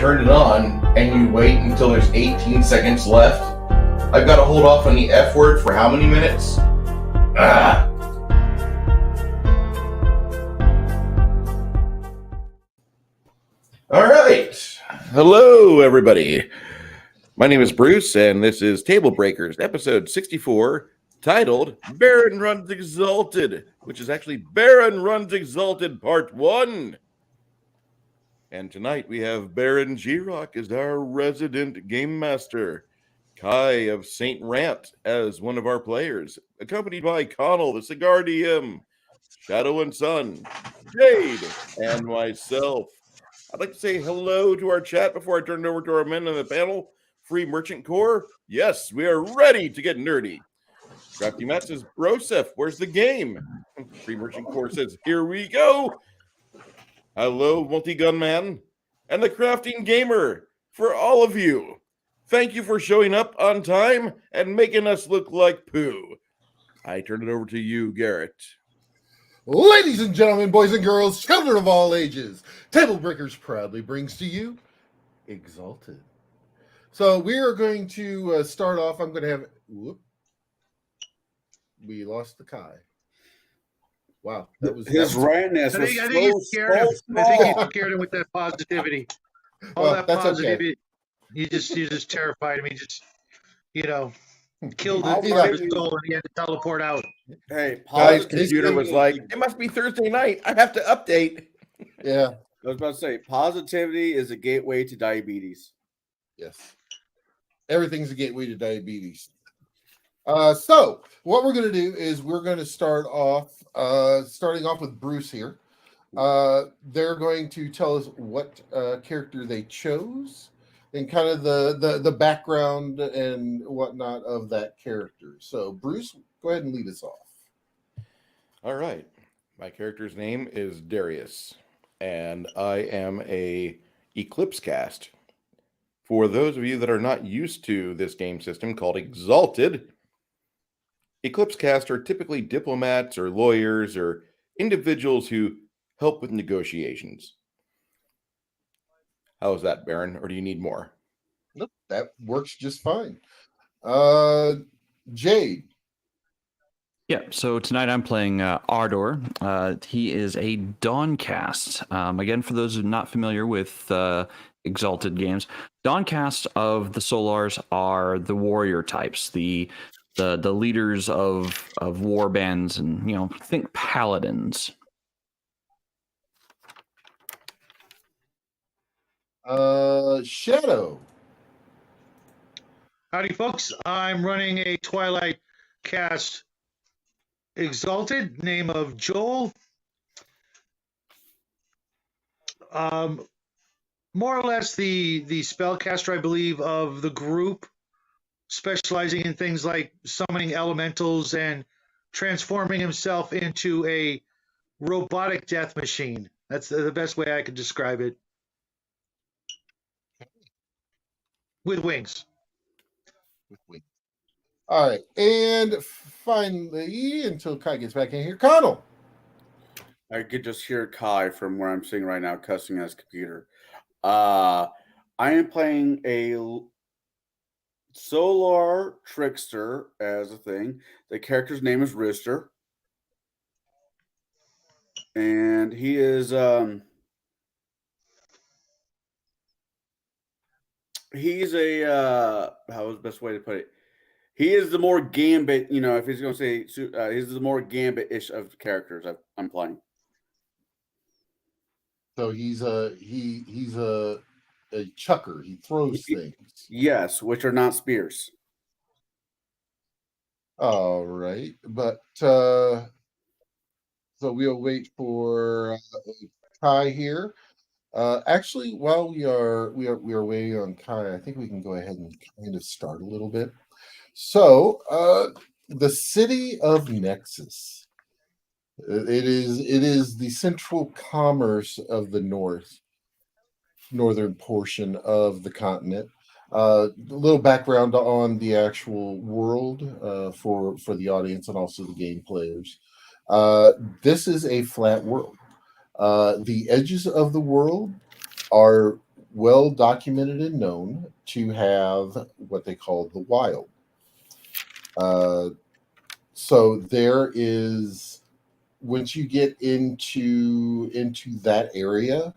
turn it on and you wait until there's 18 seconds left, I've got to hold off on the F word for how many minutes? Ah! All right. Hello, everybody. My name is Bruce, and this is Tablebreakers, episode 64, titled Baron Runs Exalted, which is actually Baron Runs Exalted Part 1. And tonight we have Baron G-Rock as our resident game master, Kai of St. Rant as one of our players, accompanied by Connell, the Cigar DM, Shadow and Sun, Jade, and myself. I'd like to say hello to our chat before I turn it over to our men on the panel. Free Merchant Corps, yes, we are ready to get nerdy. Crafty Matt says, Broseph, where's the game? Free Merchant Corps says, here we go. Hello, Multi-Gun Man, and the Crafting Gamer, for all of you. Thank you for showing up on time and making us look like poo. I turn it over to you, Garrett. Ladies and gentlemen, boys and girls, children of all ages, Tablebreakers proudly brings to you Exalted. So we are going to start off. I'm going to have... Whoop. We lost the Kai. Wow, that was his randomness. I think you scared him. I think you scared him with that positivity. All that positivity. Okay. You just terrified him. He just, killed his soul, and he had to teleport out. Hey, Kai's computer was like, it must be Thursday night. I have to update. Yeah. I was about to say, positivity is a gateway to diabetes. Yes. Everything's a gateway to diabetes. So what we're going to do is we're going to starting off with Bruce here. They're going to tell us what character they chose and kind of the background and whatnot of that character. So Bruce, go ahead and lead us off. All right. My character's name is Darius, and I am a Eclipse cast. For those of you that are not used to this game system called Exalted, Eclipse cast are typically diplomats or lawyers or individuals who help with negotiations. How is that, Baron? Or do you need more? Nope, that works just fine. Jade. Yeah, so tonight I'm playing Ardor. He is a Dawncast. Again, for those who are not familiar with Exalted games, Dawncast of the Solars are the warrior types, the leaders of war bands, and think paladins. Shadow. Howdy, folks. I'm running a Twilight cast Exalted, name of Joel. More or less the spellcaster, I believe, of the group, specializing in things like summoning elementals and transforming himself into a robotic death machine. That's the best way I could describe it. With wings. All right. And finally, until Kai gets back in here, Connell. I could just hear Kai from where I'm sitting right now cussing at his computer. I am playing a Solar Trickster as a thing. The character's name is Rooster. And he is he's a how is the best way to put it? He is the more Gambit, if he's going to say he's the more Gambit-ish of characters I'm playing. So he's a chucker. He throws things. Yes, which are not spears. All right, but so we'll wait for Kai here. Actually, while we are waiting on Kai, I think we can go ahead and kind of start a little bit. So, the city of Nexus. It is the central commerce of the northern portion of the continent. A little background on the actual world for the audience and also the game players. This is a flat world. The edges of the world are well documented and known to have what they call the wild. So there is, once you get into that area,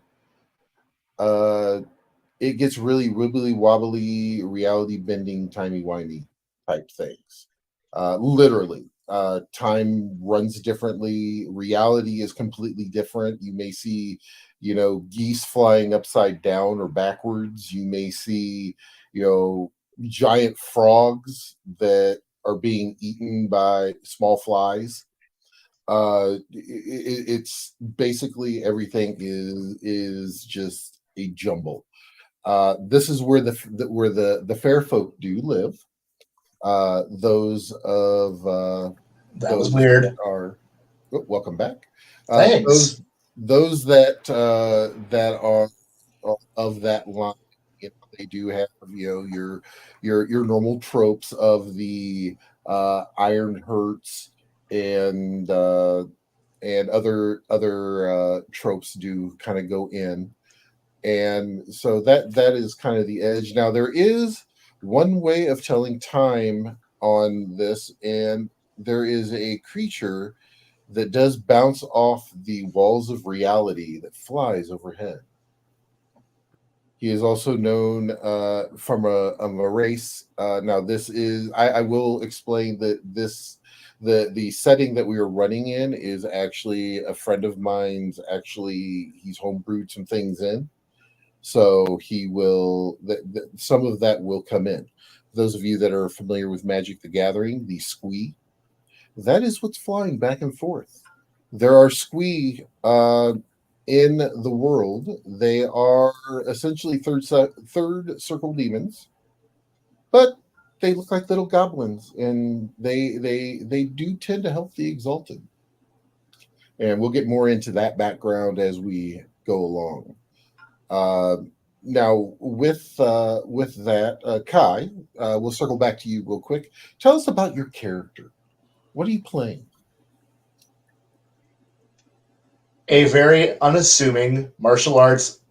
it gets really wibbly wobbly, reality bending, timey wimey type things. Literally, time runs differently. Reality is completely different. You may see, geese flying upside down or backwards. You may see, giant frogs that are being eaten by small flies. It's basically everything is just a jumble. This is where the fair folk do live. Those of That was those weird. that are welcome back. Thanks. Those that are of that line, they do have your normal tropes of the iron hurts and other tropes do kind of go in, and so that is kind of the edge. Now there is one way of telling time on this, and there is a creature that does bounce off the walls of reality that flies overhead. He is also known from a race. Now, this is I will explain that the setting that we are running in is actually a friend of mine's. Actually, he's homebrewed some things in, so he will. Some of that will come in. Those of you that are familiar with Magic: The Gathering, the squee, that is what's flying back and forth. There are squee in the world. They are essentially third circle demons, but they look like little goblins, and they do tend to help the exalted. And we'll get more into that background as we go along. Now, with that, Kai, we'll circle back to you real quick. Tell us about your character. What are you playing? A very unassuming martial artist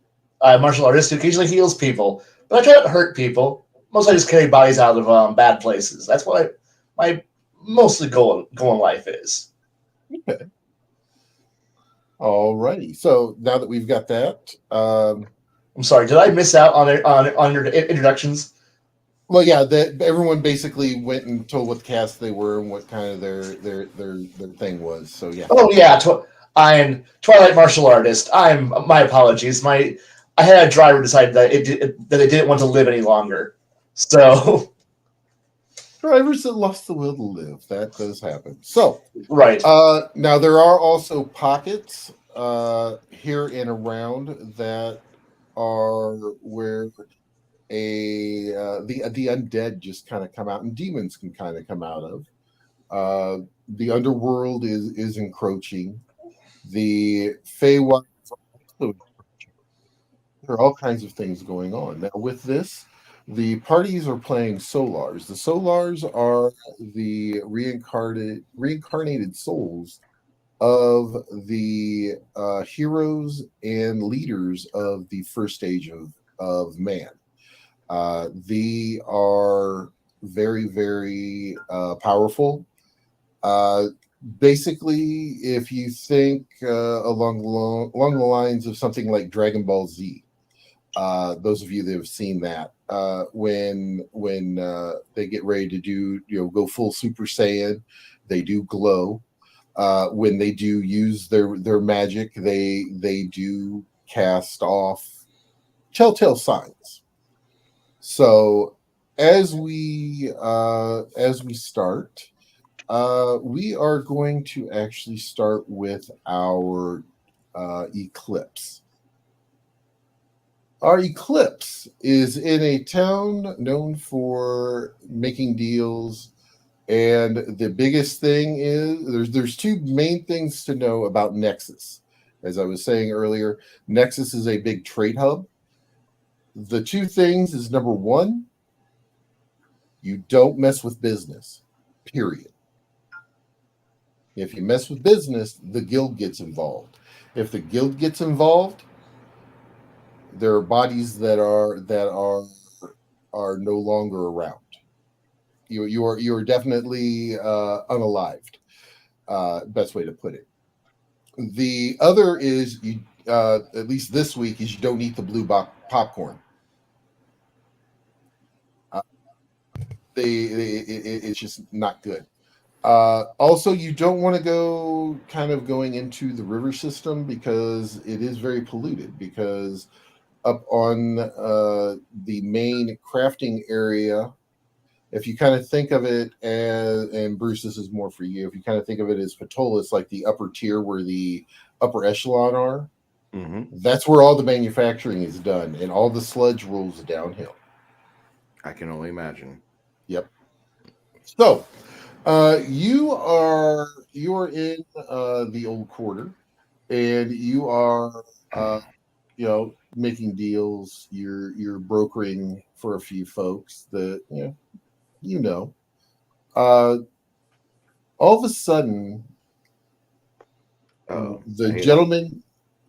who occasionally heals people, but I try not to hurt people. Mostly I just carry bodies out of bad places. That's what my mostly goal in life is. Okay. All righty. So now that we've got that, I'm sorry, did I miss out on your introductions? well, yeah, that everyone basically went and told what cast they were and what kind of their thing was. So yeah. Oh yeah, I'm Twilight martial artist. My apologies. I had a driver decide that they didn't want to live any longer. So Drivers that lost the will to live. That does happen. So right. now there are also pockets here and around that are where the undead just kind of come out, and demons can kind of come out of. The underworld is encroaching. The Feywild is also encroaching. There are all kinds of things going on now with this. The parties are playing Solars. The Solars are the reincarnated souls of the heroes and leaders of the first stage of man. They are very, very powerful. Basically, if you think along the lines of something like Dragon Ball Z, those of you that have seen that, when they get ready to do go full Super Saiyan, they do glow. When they do use their magic, they do cast off telltale signs. So as we start, we are going to actually start with our eclipse. Our eclipse is in a town known for making deals, and the biggest thing is there's two main things to know about Nexus. As I was saying earlier, Nexus is a big trade hub. The two things is, number one, you don't mess with business, period. If you mess with business, the guild gets involved. If the guild gets involved, there are bodies that are no longer around. You are definitely unalived. Best way to put it. The other is you at least this week is you don't eat the blue popcorn. It's just not good. Also, you don't want to go going into the river system because it is very polluted. Because up on the main crafting area, if you kind of think of it as, and Bruce, this is more for you, if you kind of think of it as Patolis, like the upper tier where the upper echelon are, that's where all the manufacturing is done, and all the sludge rolls downhill. I can only imagine. Yep. So, you are in the old quarter, and you are making deals. You're brokering for a few folks that all of a sudden, the gentleman.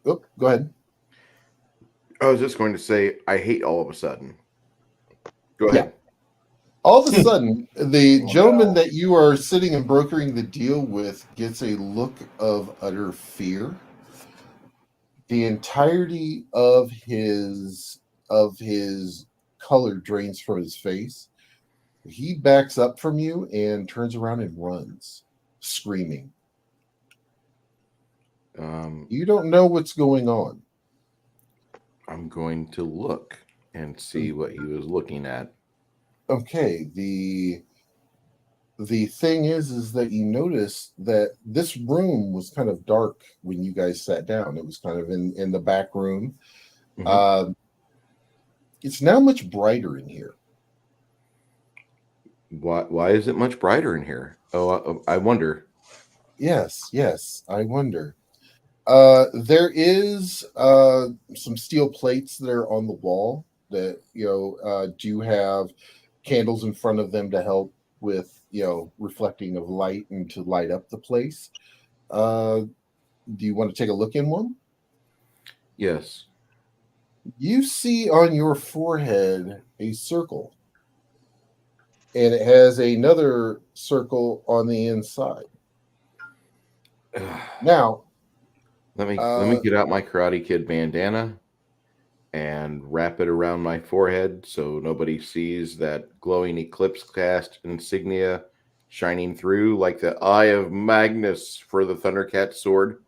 Oh, go ahead. I was just going to say, I hate all of a sudden. Go ahead. Yeah. All of a sudden, the gentleman that you are sitting and brokering the deal with gets a look of utter fear. The entirety of his color drains from his face. He backs up from you and turns around and runs, screaming. You don't know what's going on. I'm going to look and see what he was looking at. Okay, the thing is that you notice that this room was kind of dark when you guys sat down. It was kind of in the back room. It's now much brighter in here. Why is it much brighter in here? Oh, I wonder. Yes, I wonder. There is some steel plates that are on the wall that do have candles in front of them to help with reflecting of light and to light up the place. Do you want to take a look in one? Yes. You see on your forehead a circle, and it has another circle on the inside. Now, let me get out my Karate Kid bandana and wrap it around my forehead so nobody sees that glowing eclipse cast insignia shining through like the eye of Magnus for the Thundercat sword.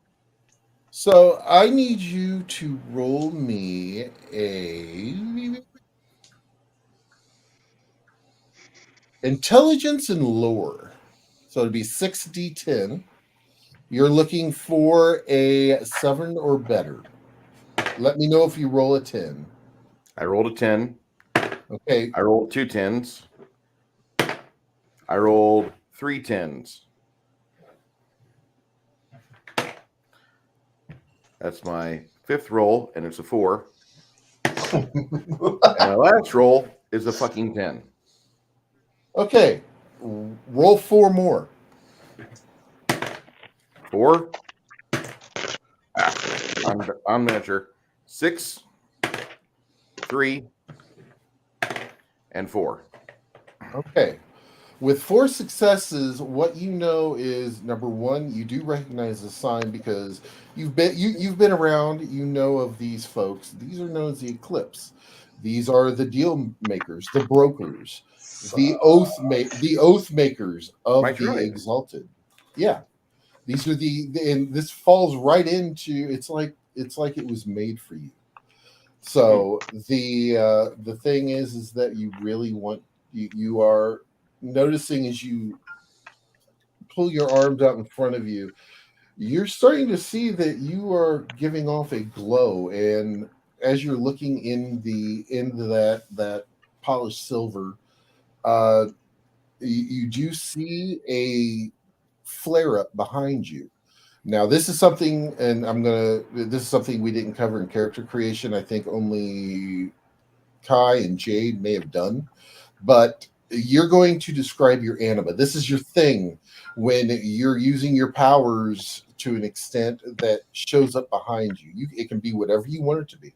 So I need you to roll me a intelligence and lore. So it'd be 6d10. You're looking for a 7 or better. Let me know if you roll a 10. I rolled a 10. Okay. I rolled 2 10s. I rolled 3 10s. That's my 5th roll, and it's a 4. And my last roll is a fucking 10. Okay. Roll 4 more. 4. I'm miniature. 6, 3, and 4. Okay. With 4 successes, what you know is number 1, you do recognize the sign because you've been around. You know of these folks. These are known as the Eclipse. These are the deal makers, the brokers, the oath makers of the Exalted. Yeah, these are and this falls right into. It's like it was made for you. So the thing is that you really want you are noticing as you pull your arms out in front of you, you're starting to see that you are giving off a glow, and as you're looking into that polished silver, you do see a flare up behind you. Now, this is something, and this is something we didn't cover in character creation. I think only Kai and Jade may have done, but you're going to describe your anima. This is your thing when you're using your powers to an extent that shows up behind you. It can be whatever you want it to be.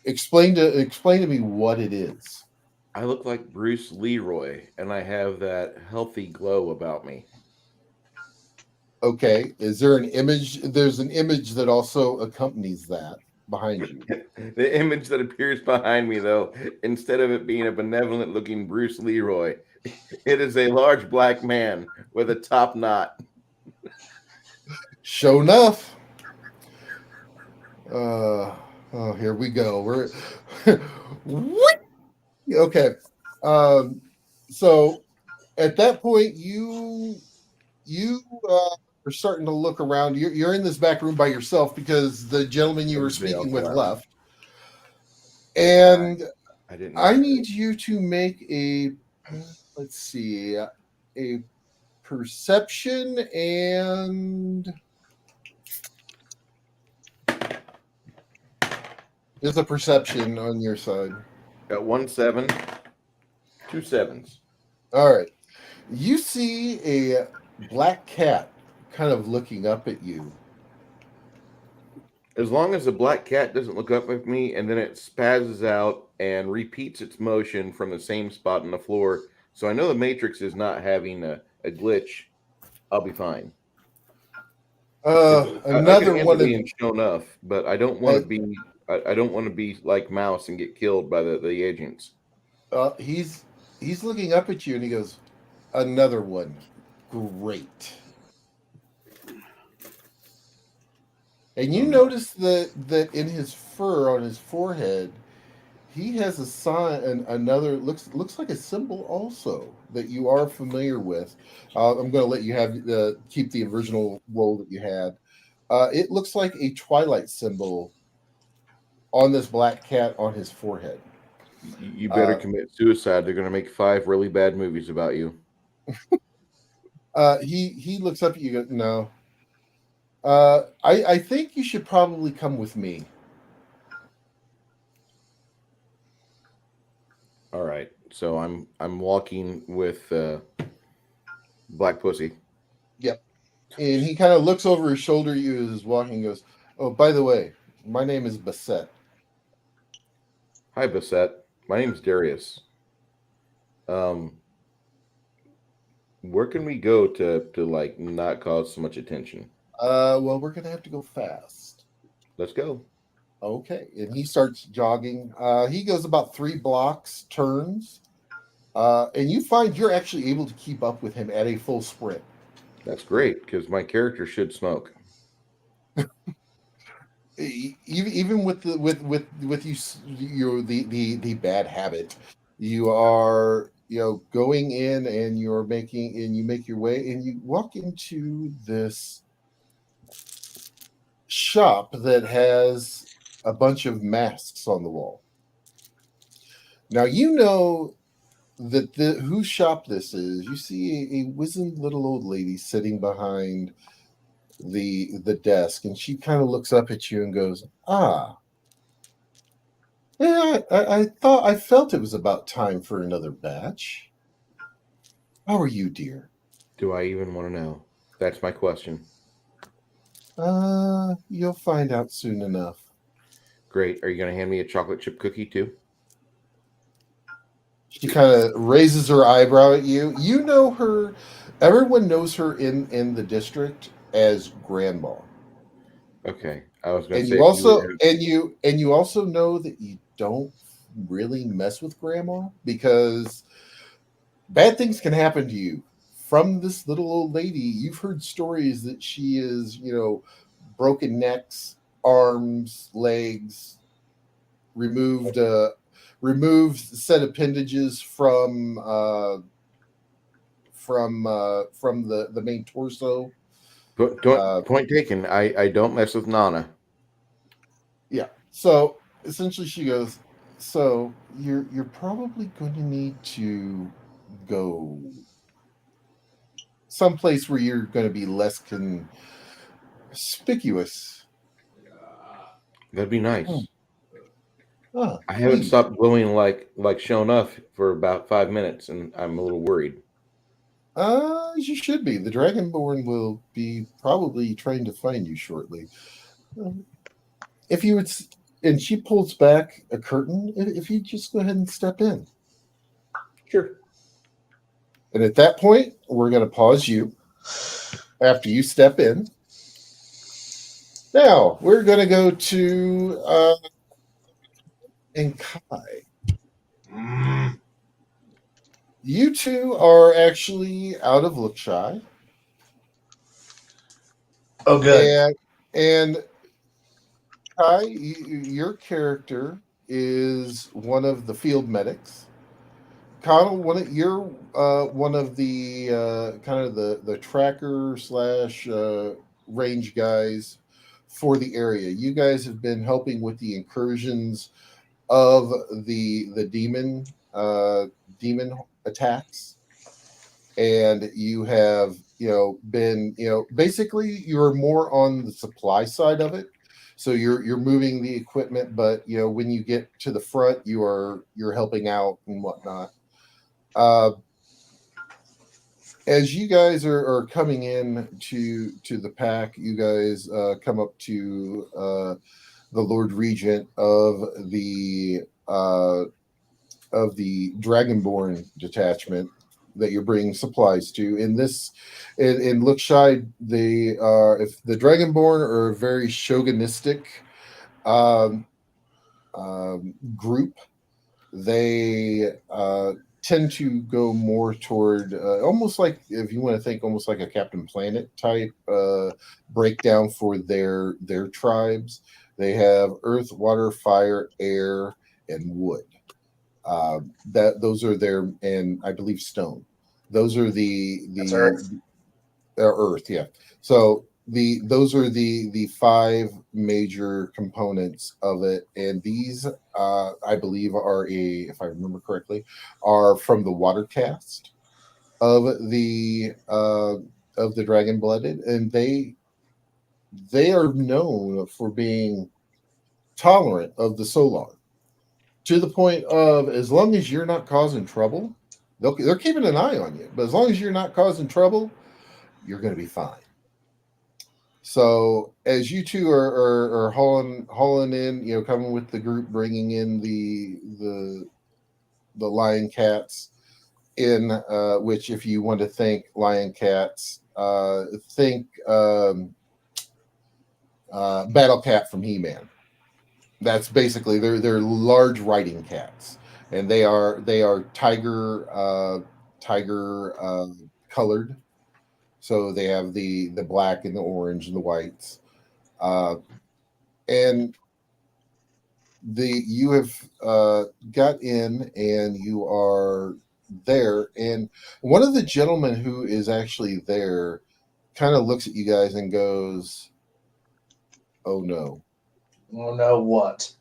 Explain to me what it is. I look like Bruce Leroy, and I have that healthy glow about me. Okay, is there an image? There's an image that also accompanies that behind you. The image that appears behind me, though, instead of it being a benevolent-looking Bruce Leroy, it is a large black man with a top knot. Sure enough. Oh, here we go. We're what? Okay. So at that point, you are starting to look around. You're in this back room by yourself because the gentleman you were Everybody speaking else with left. left. And I didn't. I need you to make a, let's see, a perception and there's a perception on your side. Got 1 7, 2 7s. All right. You see a black cat kind of looking up at you. As long as the black cat doesn't look up at me and then it spazzes out and repeats its motion from the same spot on the floor, so I know the Matrix is not having a glitch, I'll be fine. I can Another handle one of being shown off, but I don't want to be. I don't want to be like Mouse and get killed by the agents. he's looking up at you and he goes, another one. Great. And you notice that in his fur on his forehead, he has a sign and another looks like a symbol also that you are familiar with. I'm going to let you have keep the original role that you had. It looks like a Twilight symbol on this black cat on his forehead. You better commit suicide. They're going to make 5 really bad movies about you. He looks up at you. No. I think you should probably come with me. All right. So I'm walking with Black Pussy. Yep. And he kind of looks over his shoulder at you as he's walking and goes, oh, by the way, my name is Bassett. Hi, Bassett. My name's Darius. Where can we go to like not cause so much attention? Well, we're going to have to go fast. Let's go. Okay. And he starts jogging. He goes about 3 blocks, turns. And you find you're actually able to keep up with him at a full sprint. That's great because my character should smoke. Even with the bad habit, you are going in and you make your way and you walk into this shop that has a bunch of masks on the wall. Now you know that whose shop this is. You see a wizened little old lady sitting behind the desk, and she kind of looks up at you and goes, yeah, I felt it was about time for another batch. How are you, dear? Do I even want to know? That's my question. You'll find out soon enough. Great. Are you going to hand me a chocolate chip cookie too? She kind of raises her eyebrow at you. You know her. Everyone knows her in the district as Grandma. Okay. I was going And to say. you also know that you don't really mess with Grandma because bad things can happen to you. From this little old lady, you've heard stories that she is, broken necks, arms, legs, removed said appendages from the main torso. Point taken. I don't mess with Nana. Yeah. So essentially, she goes. So you're probably going to need to go someplace where you're going to be less conspicuous. That'd be nice. I haven't please. stopped glowing like shown up for about 5 minutes, and I'm a little worried. You should be. The Dragonborn will be probably trying to find you shortly. If you and she pulls back a curtain. If you just go ahead and step in. Sure. And at that point, we're going to pause you after you step in. Now, we're going to go to and Kai. Mm. You two are actually out of look shy. Oh, good. And Kai, your character is one of the field medics. Connell, you're one of the kind of the tracker slash range guys for the area. You guys have been helping with the incursions of the demon attacks, and you have been basically you're more on the supply side of it. So you're moving the equipment, but when you get to the front, you're helping out and whatnot. As you guys are coming in to the pack, you guys come up to the Lord Regent of the Dragonborn detachment that you're bringing supplies to. In Lookshy, they are, if the Dragonborn are a very chauvinistic group, they tend to go more toward almost like, if you want to think, almost like a Captain Planet type breakdown for their tribes. They have earth, water, fire, air, and wood. Those are their, and I believe stone. Those are That's Earth. Earth, yeah. So those are the five major components of it, and these I believe are if I remember correctly, are from the water caste of the dragon blooded, and they are known for being tolerant of the solar, to the point of, as long as you're not causing trouble, they're keeping an eye on you. But as long as you're not causing trouble, you're going to be fine. So as you two are hauling in, coming with the group, bringing in the lion cats in, which, if you want to think lion cats, think Battle Cat from He-Man. That's basically, they're large riding cats, and they are tiger colored. So they have the black and the orange and the whites, and you have got in, and you are there, and one of the gentlemen who is actually there kind of looks at you guys and goes, "Oh no! Oh, no, what?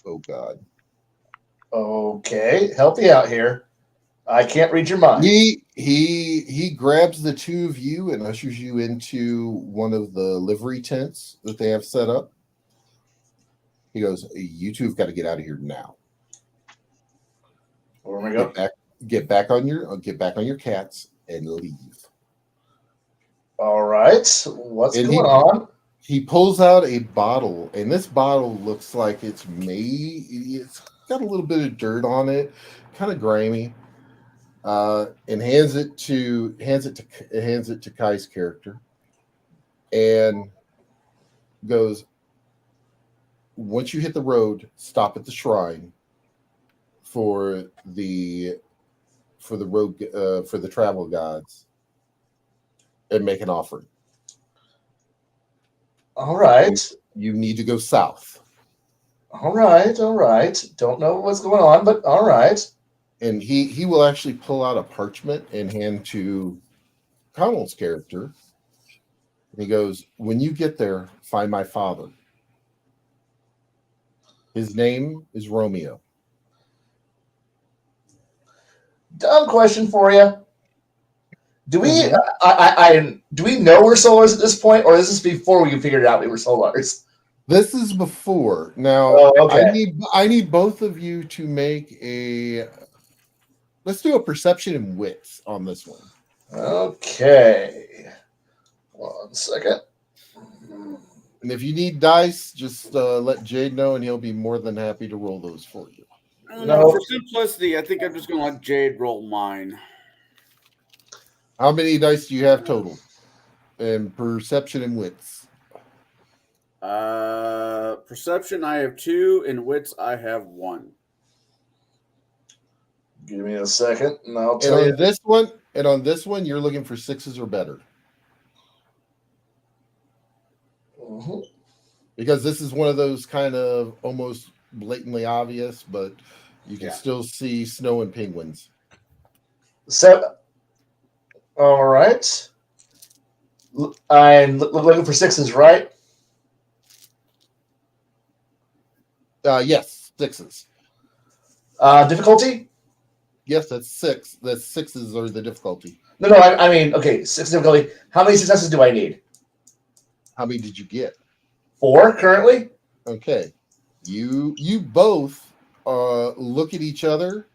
Oh God!" Okay, help me out here. I can't read your mind. He grabs the two of you and ushers you into one of the livery tents that they have set up. He goes, "You two have got to get out of here now. Where we go? Get back on your cats and leave." All right, what's And going on? He pulls out a bottle, and this bottle looks like it's got a little bit of dirt on it, kind of grimy. And hands it to Kai's character, and goes, "Once you hit the road, stop at the shrine for the travel gods and make an offering. All right. You need to go south." All right. Don't know what's going on, but all right. And he will actually pull out a parchment and hand to Connell's character. And he goes, "When you get there, find my father. His name is Romeo." Dumb question for you. Do we Mhm. do we know we're solars at this point, or is this before we figured out we were solars? This is before. Now, Oh, okay. I need both of you to make let's do a perception and wits on this one. Okay. 1 second. And if you need dice, just let Jade know, and he'll be more than happy to roll those for you. I don't know. For simplicity, I think I'm just going to let Jade roll mine. How many dice do you have total? And perception and wits. Perception, I have 2, and wits, I have 1. Give me a second, and I'll And tell you. on this one, you're looking for 6s or better. Mhm. Because this is one of those kind of almost blatantly obvious, but you can Yeah. still see snow and penguins. So, all right. I'm looking for 6s, right? Yes, 6s. Difficulty? Yes, that's 6. That's 6s are the difficulty. No, I mean, okay, 6 difficulty. How many successes do I need? How many did you get? 4 currently? Okay. You both look at each other,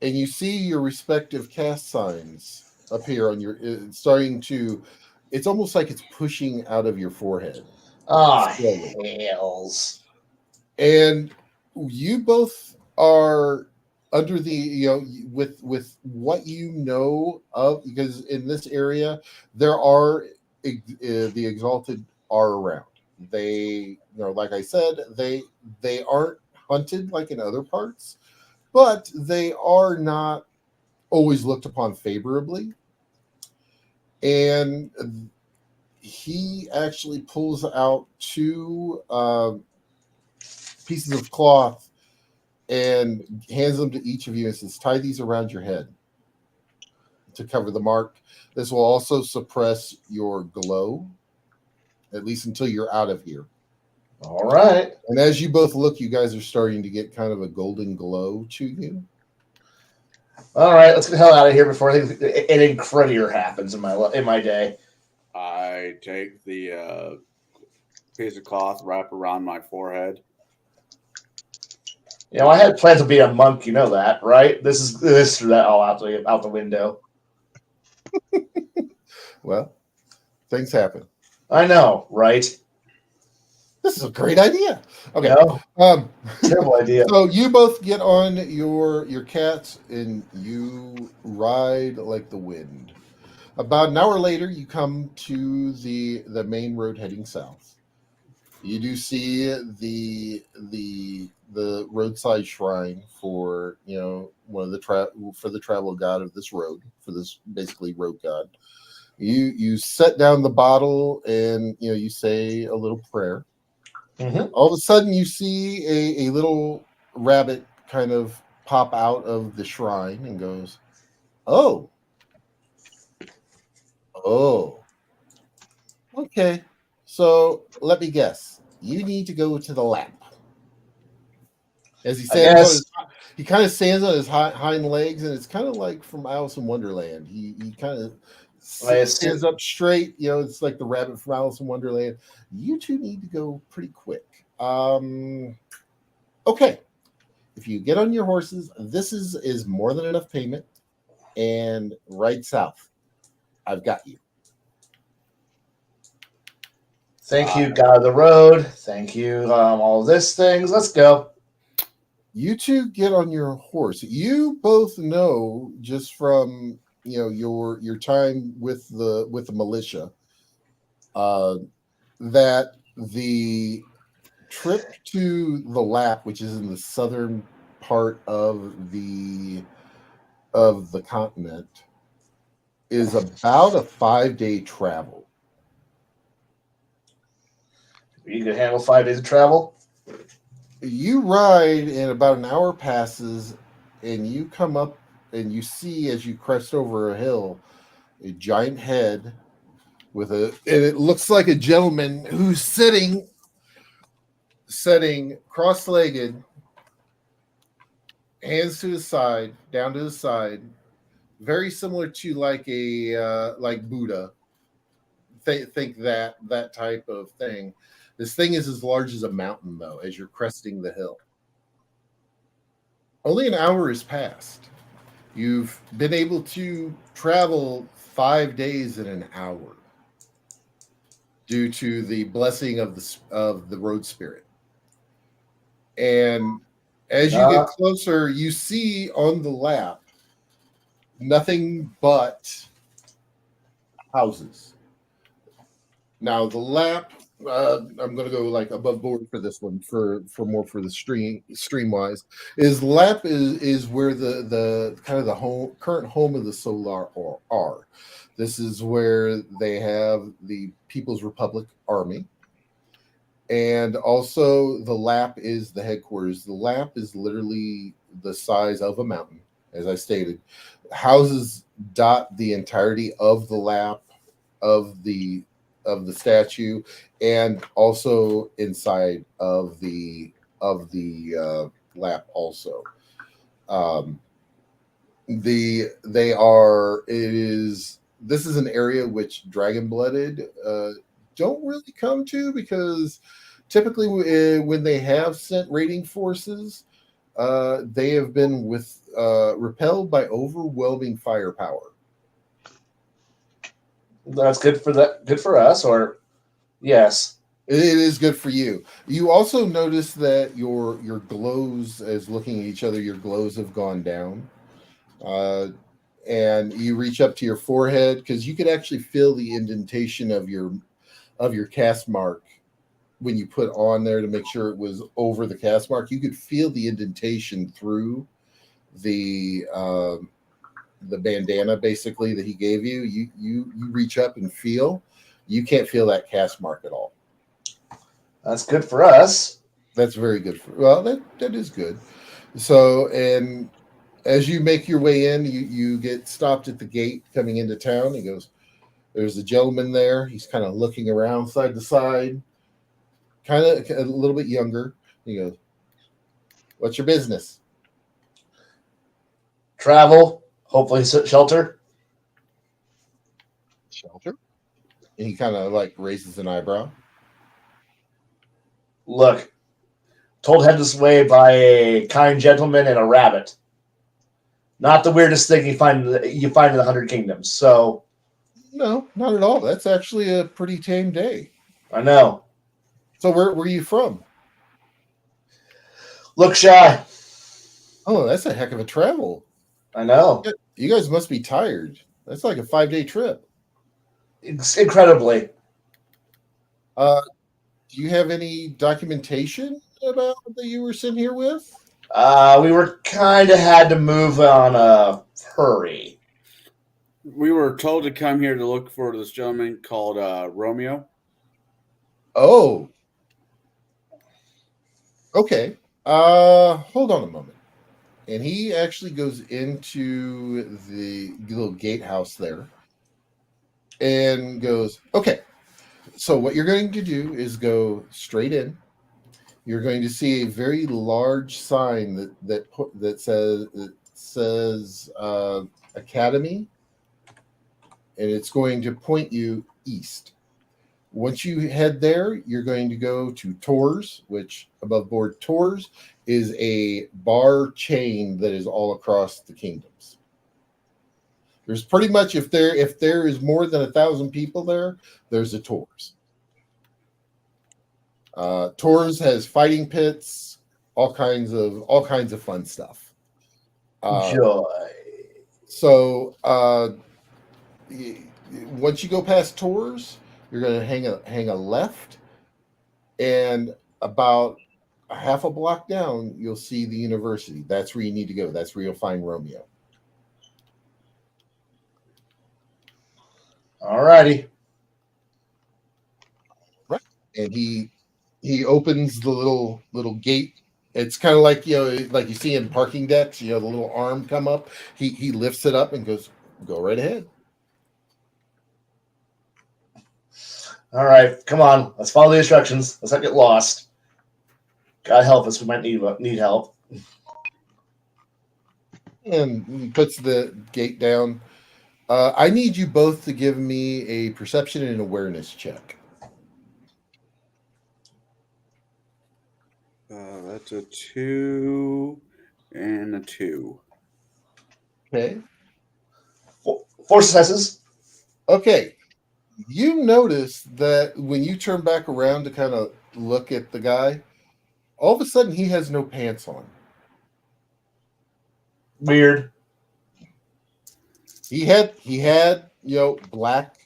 and you see your respective cast signs appear on your. It's starting to. It's almost like it's pushing out of your forehead. Ah, Slowly. hells. And you both are under the with what you know of, because in this area there are the Exalted are around. They, like I said, they aren't hunted like in other parts, but they are not always looked upon favorably. And he actually pulls out 2 pieces of cloth and hands them to each of you and says, tie these around your head to cover the mark. This will also suppress your glow, at least until you're out of here. All right. And as you both look, you guys are starting to get kind of a golden glow to you. All right, let's get the hell out of here before anything cruddier happens in my day. I take the piece of cloth, wrap around my forehead. You know, I had plans of being a monk. You know that, right? This threw that all out the window. Well, things happen. I know, right? This is a great idea. Okay. No, terrible idea. So you both get on your cats and you ride like the wind. About an hour later, you come to the main road heading south. You do see the roadside shrine for one of the travel god of this road, for this basically road god. You set down the bottle and you say a little prayer. Mm-hmm. All of a sudden, you see a little rabbit kind of pop out of the shrine and goes, "Oh, okay. So let me guess. You need to go to the lap." As he kind of stands on his hind legs, and it's kind of like from Alice in Wonderland. He kind of stands up straight. It's like the rabbit from Alice in Wonderland. You two need to go pretty quick. Okay. If you get on your horses, this is more than enough payment, and ride south. I've got you. Thank you, God of the Road. Thank you, all this things. Let's go. You two get on your horse. You both know just from your time with the militia that the trip to the lap, which is in the southern part of the continent, is about a 5-day travel. You can handle 5 days of travel? You ride, and about an hour passes, and you come up and you see, as you crest over a hill, a giant head and it looks like a gentleman who's sitting cross-legged, hands to his side, down to his side, very similar to like Buddha. Think that type of thing. This thing is as large as a mountain, though, as you're cresting the hill. Only an hour has passed. You've been able to travel 5 days in an hour. due to the blessing of the road spirit. And as you get closer, you see on the lap nothing but houses. Now the lap, I'm going to go like above board for this one for more for the stream wise. Is lap is where the kind of the current home of the Solar are. This is where they have the People's Republic Army. And also the lap is the headquarters. The lap is literally the size of a mountain, as I stated. Houses dot the entirety of the lap of the statue, and also inside of the lap also. This is an area which dragon-blooded don't really come to, because typically when they have sent raiding forces, they have been repelled by overwhelming firepower. That's good for us, or yes. It is good for you. You also notice that your glows, as looking at each other, your glows have gone down. And you reach up to your forehead, because you could actually feel the indentation of your cast mark when you put on there to make sure it was over the cast mark. You could feel the indentation through the bandana, basically, that he gave you. You reach up and feel. You can't feel that cast mark at all. That's good for us. That's very good that is good. So, and as you make your way in, you get stopped at the gate coming into town. He goes, there's a gentleman there. He's kind of looking around side to side, kind of a little bit younger. He goes, what's your business? Travel, hopefully shelter. Shelter? And he kind of like raises an eyebrow. Look, told head this way by a kind gentleman and a rabbit. Not the weirdest thing you find in the 100 Kingdoms. So, no, not at all. That's actually a pretty tame day. I know. So where are you from? Look shy. Oh, that's a heck of a travel. I know. You guys must be tired. That's like a 5-day trip. It's incredibly. Do you have any documentation about that you were sent here with? We were kind of had to move on a hurry. We were told to come here to look for this gentleman called Romeo. Oh. Okay. Hold on a moment. And he actually goes into the little gatehouse there and goes, okay, so what you're going to do is go straight in. You're going to see a very large sign that says Academy, and it's going to point you east. Once you head there, you're going to go to Tours, which above board Tours is a bar chain that is all across the kingdoms. There's pretty much, if there is more than 1,000 people there, there's a Tours. Tours has fighting pits, all kinds of fun stuff. Joy. So once you go past Tours, you're going to hang a left, and about a half a block down, you'll see the university. That's where you need to go. That's where you'll find Romeo. All righty. Right. And he opens the little gate. It's kind of like, like you see in parking decks, the little arm come up. He lifts it up and goes, go right ahead. All right, come on. Let's follow the instructions. Let's not get lost. God help us. We might need help. And he puts the gate down. I need you both to give me a perception and awareness check. That's a 2 and a 2. Okay. 4 successes. Okay. You notice that when you turn back around to kind of look at the guy, all of a sudden he has no pants on. Weird. He had black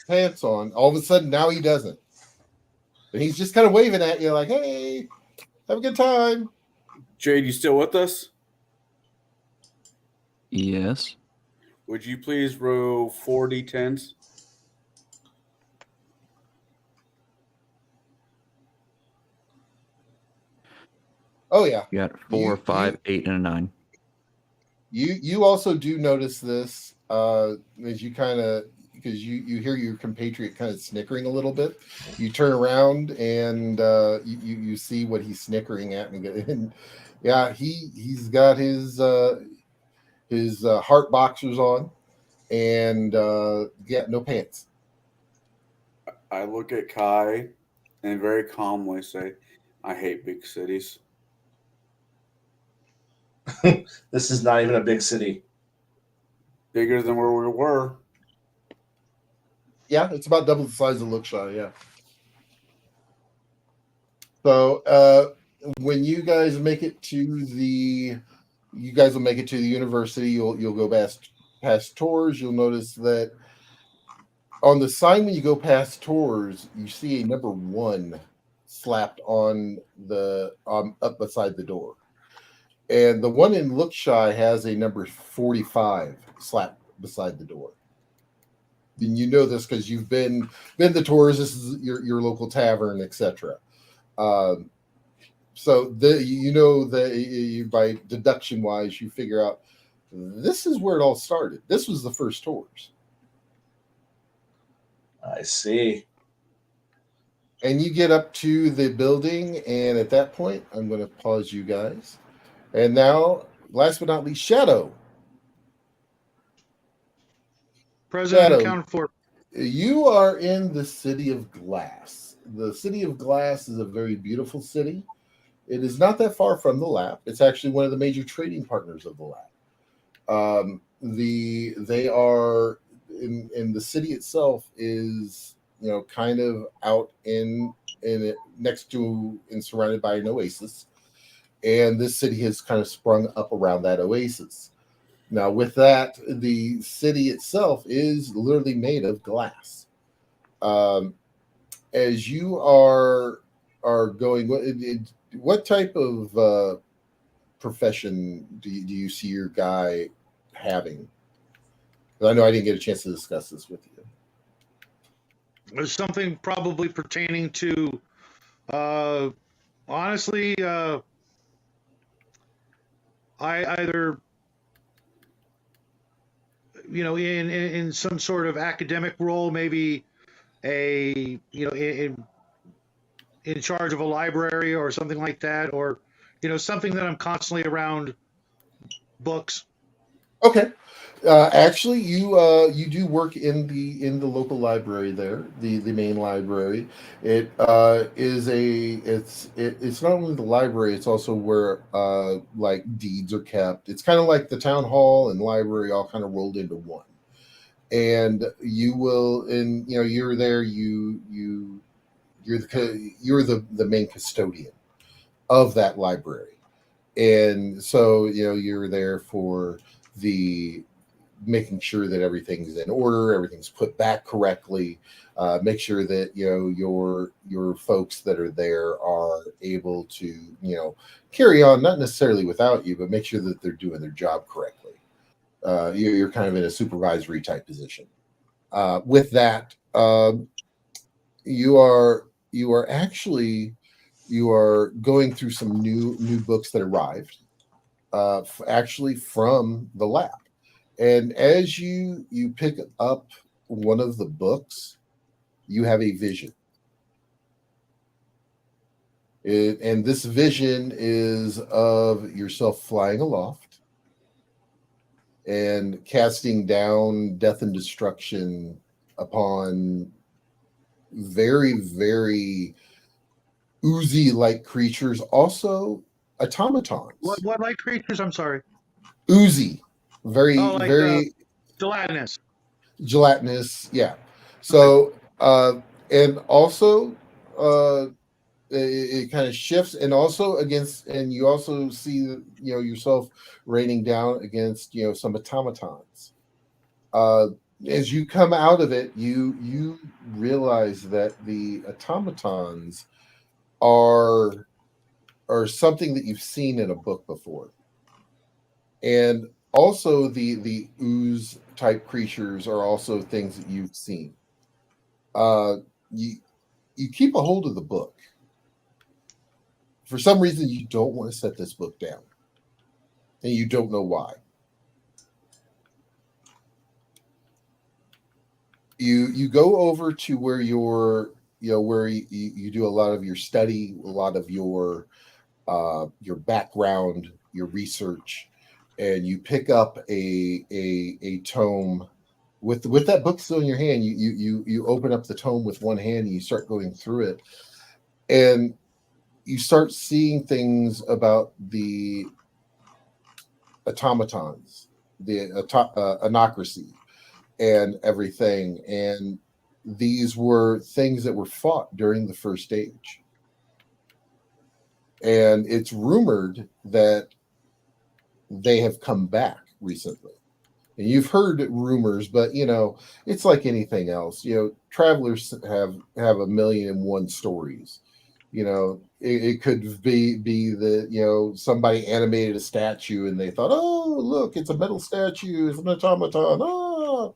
pants on. All of a sudden now he doesn't. And he's just kind of waving at you like, "Hey, have a good time." Jade, you still with us? Yes. Would you please roll 4d10s? Oh yeah. You got 4, 5, 8, and a 9. You also do notice this as you kind of, because you hear your compatriot kind of snickering a little bit. You turn around and you see what he's snickering at, and yeah, he's got his heart boxers on, and yeah, no pants. I look at Kai and very calmly say, I hate big cities. This is not even a big city. Bigger than where we were. Yeah, it's about double the size of Lookshaw. Yeah. So when you guys make it to the, you guys will make it to the university. You'll go past tours. You'll notice that on the sign when you go past tours, you see a number 1 slapped on the up beside the door, and the one in Lookshy has a number 45 slapped beside the door. And you know this because you've been to tours. This is your local tavern, etc. So that by deduction wise, you figure out this is where it all started. This was the first tours. I see. And you get up to the building, and at that point, I'm going to pause you guys. And now, last but not least, Shadow. Present Shadow, and accounted for. you are in the city of Glass. The city of Glass is a very beautiful city. It is not that far from the lab. It's actually one of the major trading partners of the lab. They are in the city itself is kind of out in it next to and surrounded by an oasis, and this city has kind of sprung up around that oasis. Now, with that, the city itself is literally made of glass. As you are going, what type of profession do you see your guy having? I know I didn't get a chance to discuss this with you. There's something probably pertaining to, honestly, I either, in some sort of academic role, maybe in charge of a library or something like that, or something that I'm constantly around books. Okay. Actually, you do work in the local library there, the main library. It it's not only the library, it's also where like deeds are kept. It's kind of like the town hall and library all kind of rolled into one. And you're there. You're the main custodian of that library, and so you're there for the making sure that everything's in order, everything's put back correctly. Make sure that your folks that are there are able to carry on, not necessarily without you, but make sure that they're doing their job correctly. You're kind of in a supervisory type position. With that, you are going through some new books that arrived, actually from the lab. And as you pick up one of the books, you have a vision. And this vision is of yourself flying aloft and casting down death and destruction upon very, very oozy-like creatures, also automatons. What like creatures? I'm sorry. Oozy. Very, Oh, like very gelatinous. gelatinous. Yeah. So and also it kind of shifts, and also against, and you also see yourself raining down against some automatons. Uh, as you come out of it, you realize that the automatons are something that you've seen in a book before, and also the ooze type creatures are also things that you've seen. Uh, you keep a hold of the book. For some reason, you don't want to set this book down, and you don't know why. You go over to where where you do a lot of your study, a lot of your background, your research, and you pick up a tome with that book still in your hand. You open up the tome with one hand and you start going through it, and you start seeing things about the automatons, the anocracy, and everything. And these were things that were fought during the First Age. And it's rumored that they have come back recently. And you've heard rumors, but it's like anything else. Travelers have a million and one stories. It could be that somebody animated a statue and they thought, oh look, it's a metal statue, it's an automaton. Ah,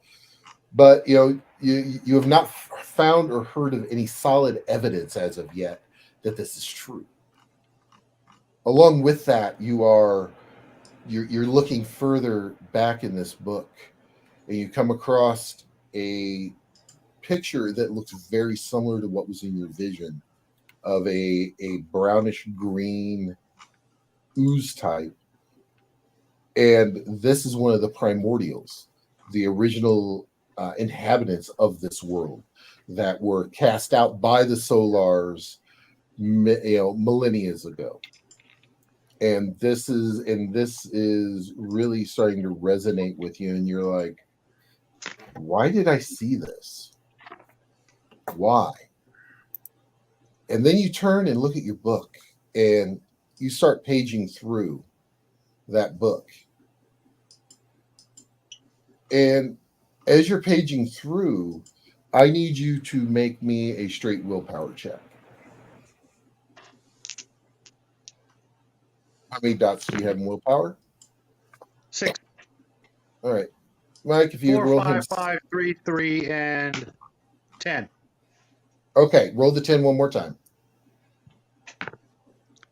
but you have not found or heard of any solid evidence as of yet that this is true. Along with that, you're looking further back in this book, and you come across a picture that looks very similar to what was in your vision of a brownish green ooze type. And this is one of the primordials, the original inhabitants of this world that were cast out by the Solars millennia ago. And this is really starting to resonate with you, and you're like, why did I see this? Why? And then you turn and look at your book, and you start paging through that book. And as you're paging through, I need you to make me a straight willpower check. How many dots do you have in willpower? 6. All right. Mike, if you 4, roll 5, him. 5, 3, 3, and 10. Okay, roll the 10 one more time.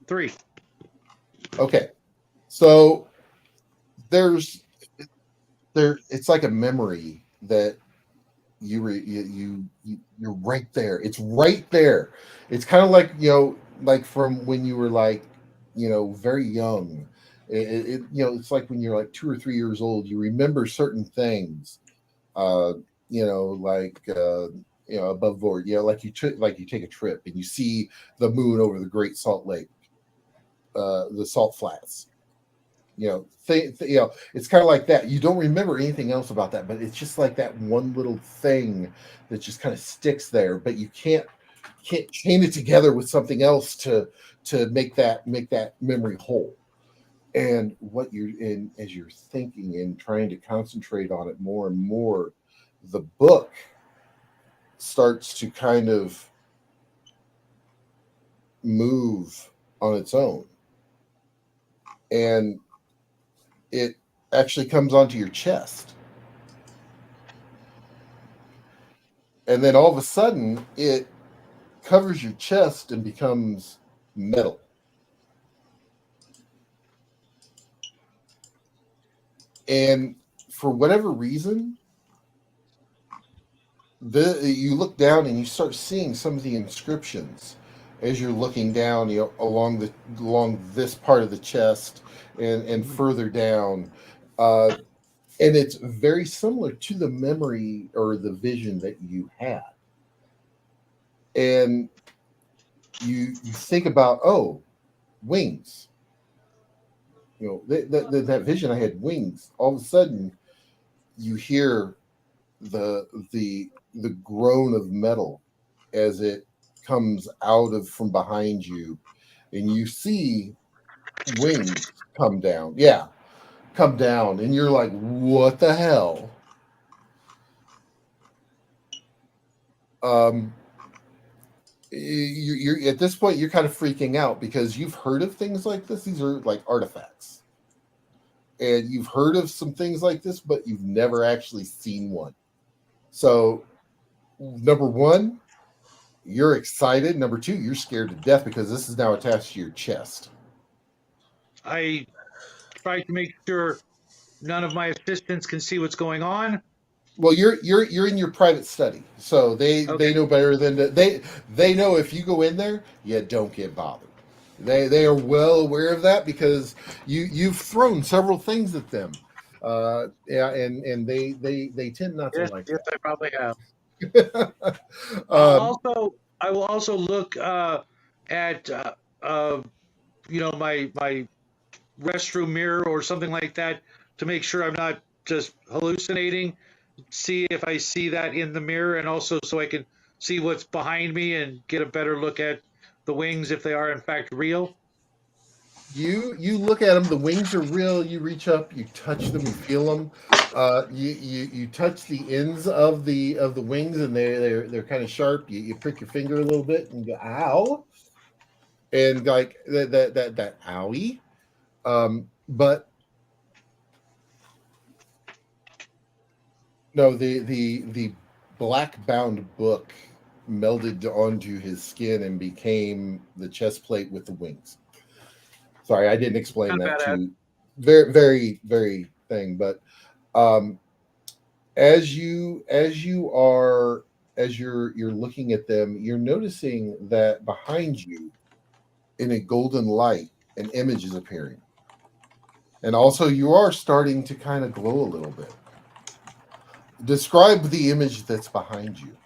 3. Okay. So it's like a memory that you're right there. It's right there. It's kind of like like from when you were like very young. It's like when you're like 2 or 3 years old, you remember certain things, above board, like you take a trip and you see the moon over the Great Salt Lake, the salt flats. It's kind of like that. You don't remember anything else about that, but it's just like that one little thing that just kind of sticks there, but you can't chain it together with something else to make that memory whole. And what you're in, as you're thinking and trying to concentrate on it more and more, the book starts to kind of move on its own, and it actually comes onto your chest. And then all of a sudden, it covers your chest and becomes metal. And for whatever reason, you look down and you start seeing some of the inscriptions as you're looking down, along this part of the chest and further down. And it's very similar to the memory or the vision that you had. And you think about, wings. That vision, I had wings. All of a sudden, you hear the groan of metal as it comes out of from behind you, and you see wings come down. Yeah, come down, and you're like, "What the hell?" You're at this point you're kind of freaking out because you've heard of things like this. These are like artifacts, and you've heard of some things like this, but you've never actually seen one. So, number one, you're excited. Number two, you're scared to death because this is now attached to your chest. I try to make sure none of my assistants can see what's going on. Well, you're in your private study, so they Okay. know better than they know if you go in there, you don't get bothered. They are well aware of that because you've thrown several things at them, yeah, and they tend not to Yes, like yes, I probably have. that. I will also look at my restroom mirror or something like that to make sure I'm not just hallucinating. See if I see that in the mirror, and also so I can see what's behind me and get a better look at the wings if they are in fact real. You look at them. The wings are real. You reach up, you touch them, you feel them. You touch the ends of the wings, and they're kind of sharp. You prick your finger a little bit and go ow, and like that owie. But no, the black bound book melded onto his skin and became the chest plate with the wings. Sorry, I didn't explain Not that badass. to very, very, very thing. But um, as you're looking at them, you're noticing that behind you, in a golden light, an image is appearing, and also you are starting to kind of glow a little bit. Describe the image that's behind you.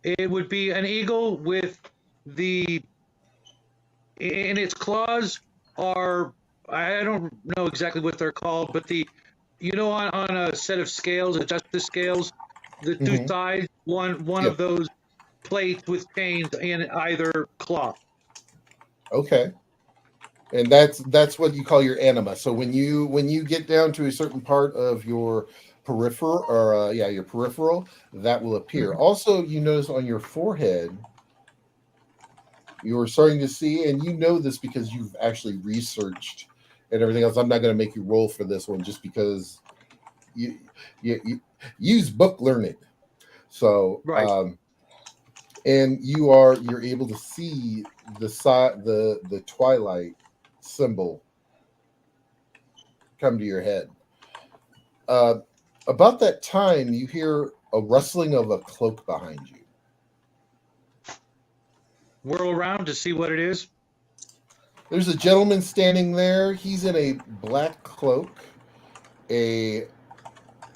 It would be an eagle with the in its claws are, I don't know exactly what they're called, but on a set of scales, justice scales, the two Mhm. sides, one Yep. of those plates with chains in either claw. Okay. And that's what you call your anima. So when you get down to a certain part of your peripheral, or your peripheral, that will appear. Also, you notice on your forehead, you're starting to see, and you know this because you've actually researched and everything else. I'm not going to make you roll for this one just because you use book learning. So Right. and you're able to see the twilight symbol come to your head. Uh, about that time, you hear a rustling of a cloak behind you. Whirl around to see what it is. There's a gentleman standing there. He's in a black cloak, a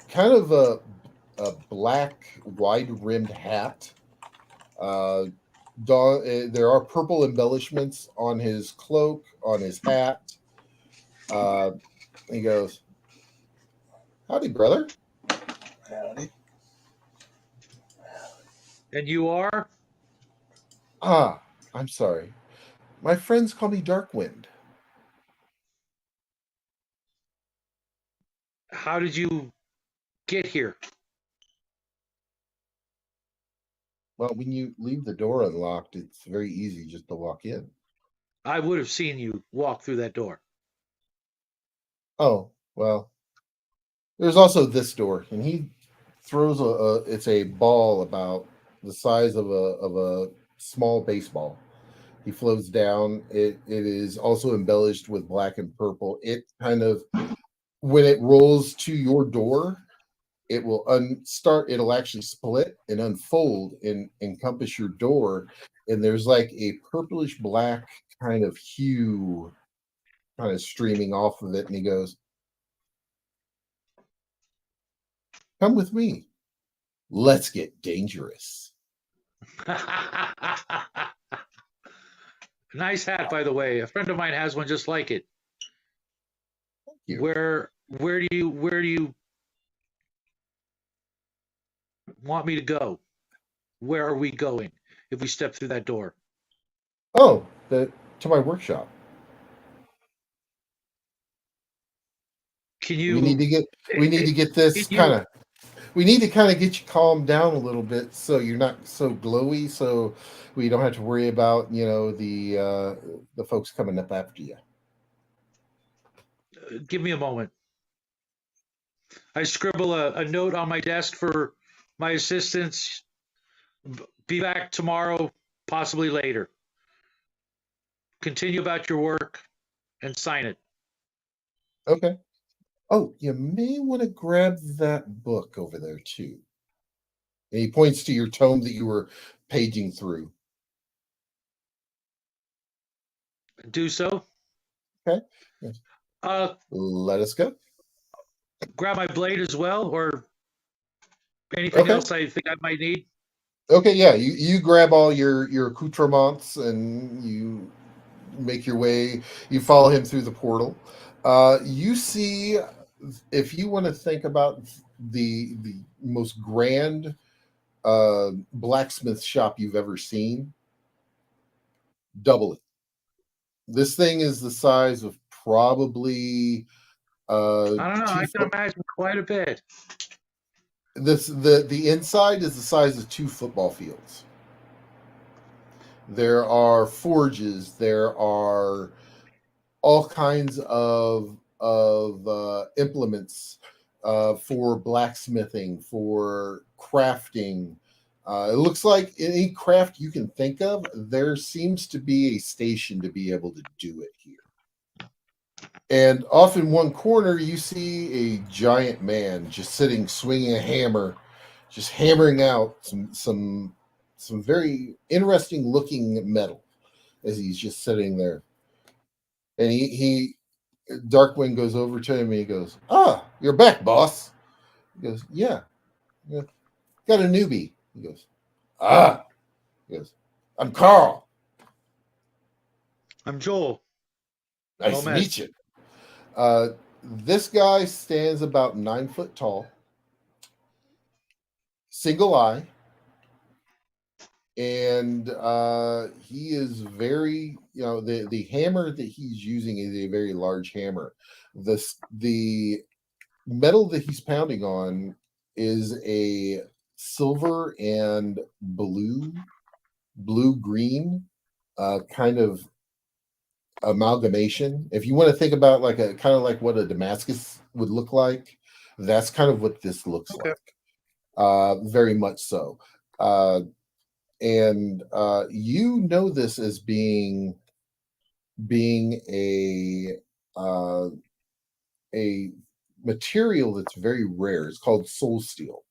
kind of a black wide rimmed hat. There are purple embellishments on his cloak, on his hat. Uh, he goes, "Howdy, brother." Howdy. And you are? Ah, I'm sorry. My friends call me Darkwind. How did you get here? Well, when you leave the door unlocked, it's very easy just to walk in. I would have seen you walk through that door. Oh, well, there's also this door, and he throws it's a ball about the size of a small baseball. He floats down. It is also embellished with black and purple. It kind of, when it rolls to your door, it will it'll actually split and unfold and encompass your door, and there's like a purplish black kind of hue kind of streaming off of it, and he goes, "Come with me. Let's get dangerous." Nice hat, by the way. A friend of mine has one just like it. You. Where do you want me to go? Where are we going if we step through that door? Oh, to my workshop. Can We you? need to get this Can you- we need to kind of get you calmed down a little bit so you're not so glowy, so we don't have to worry about the folks coming up after you. Give me a moment. I scribble a note on my desk for my assistants. Be back tomorrow, possibly later. Continue about your work and sign it. Okay. Oh, you may want to grab that book over there too. And he points to your tome that you were paging through. Do so. Okay. Yes. Let us go. Grab my blade as well, or anything Okay. else I think I might need. Okay, yeah, you grab all your accoutrements and you make your way. You follow him through the portal. You see, if you want to think about the most grand blacksmith shop you've ever seen, double it. This thing is the size of probably I don't know. I 2 can foot. imagine quite a bit. The inside is the size of 2 football fields. There are forges. There are all kinds of implements for blacksmithing, for crafting. It looks like any craft you can think of, there seems to be a station to be able to do it here. And off in one corner, you see a giant man just sitting, swinging a hammer, just hammering out some very interesting looking metal as he's just sitting there. And he Darkwind goes over to him and he goes, "Ah, you're back, boss." He goes, "Yeah, yeah. Got a newbie." He goes, "Ah." He goes, "I'm Carl. I'm Joel. Nice Well to met. meet you." This guy stands about 9 foot tall, single eye, and he is very, the hammer that he's using is a very large hammer. The metal that he's pounding on is a silver and blue green kind of amalgamation. If you want to think about like a kind of like what a Damascus would look like, that's kind of what this looks Okay. like. Very much so. And you know this as being a material that's very rare. It's called soul steel,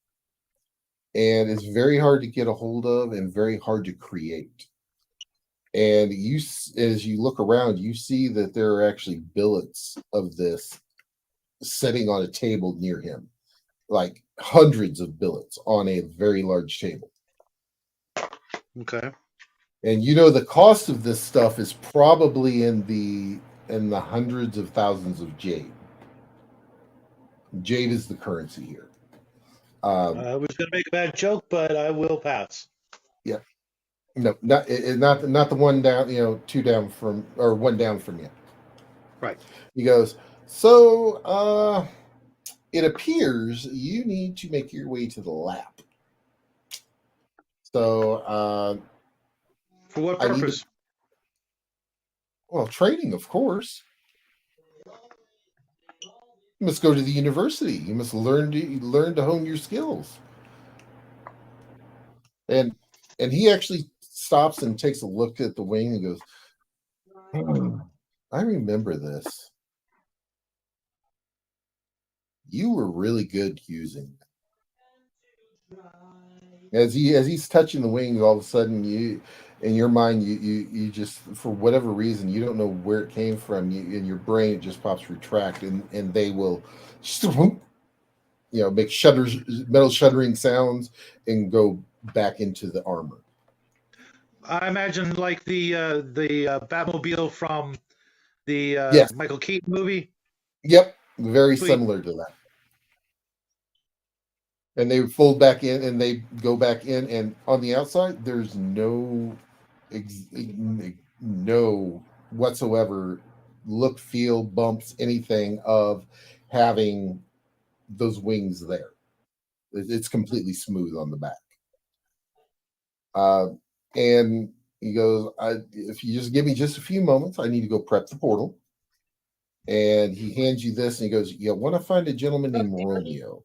and it's very hard to get a hold of and very hard to create. And as you look around, you see that there are actually billets of this sitting on a table near him, like hundreds of billets on a very large table. Okay. And the cost of this stuff is probably in the hundreds of thousands of jade. Jade is the currency here. I was going to make a bad joke, but I will pass. Yeah. No, not the one down, 2 down from, or 1 down from you. Right. He goes, "So it appears you need to make your way to the lab. So For what I need purpose? well, training, of course. You must go to the university. You must learn to hone your skills." And he actually stops and takes a look at the wing and goes, "Hmm, I remember this. You were really good using it." As he's touching the wing, all of a sudden you, in your mind, you just, for whatever reason, you don't know where it came from. In your brain, it just pops retract, and they will, make metal shuddering sounds, and go back into the armor. I imagine like the Batmobile from the Yes. Michael Keaton movie. Yep, very Sweet. similar to that. and they fold back in, and they go back in, and on the outside, there's no whatsoever look, feel, bumps, anything of having those wings there. It's completely smooth on the back. And he goes, if you just give me just a few moments, I need to go prep the portal. And he hands you this, and he goes, "You want to find a gentleman named Romeo?"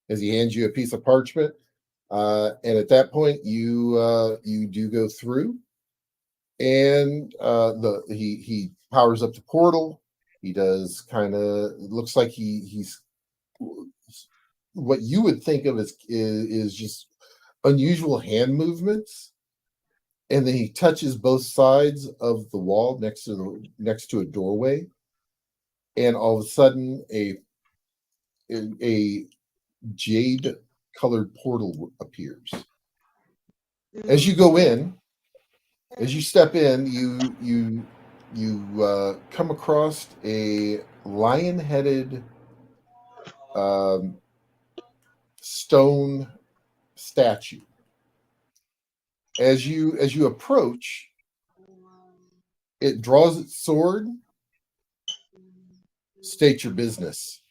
As he hands you a piece of parchment, and at that point, you do go through, and he powers up the portal. He does kind of looks like he's what you would think of as is just unusual hand movements, and then he touches both sides of the wall next to a doorway, and all of a sudden a jade colored portal appears. As you go in, as you step in, you come across a lion-headed stone statue. As you approach, it draws its sword. State your business.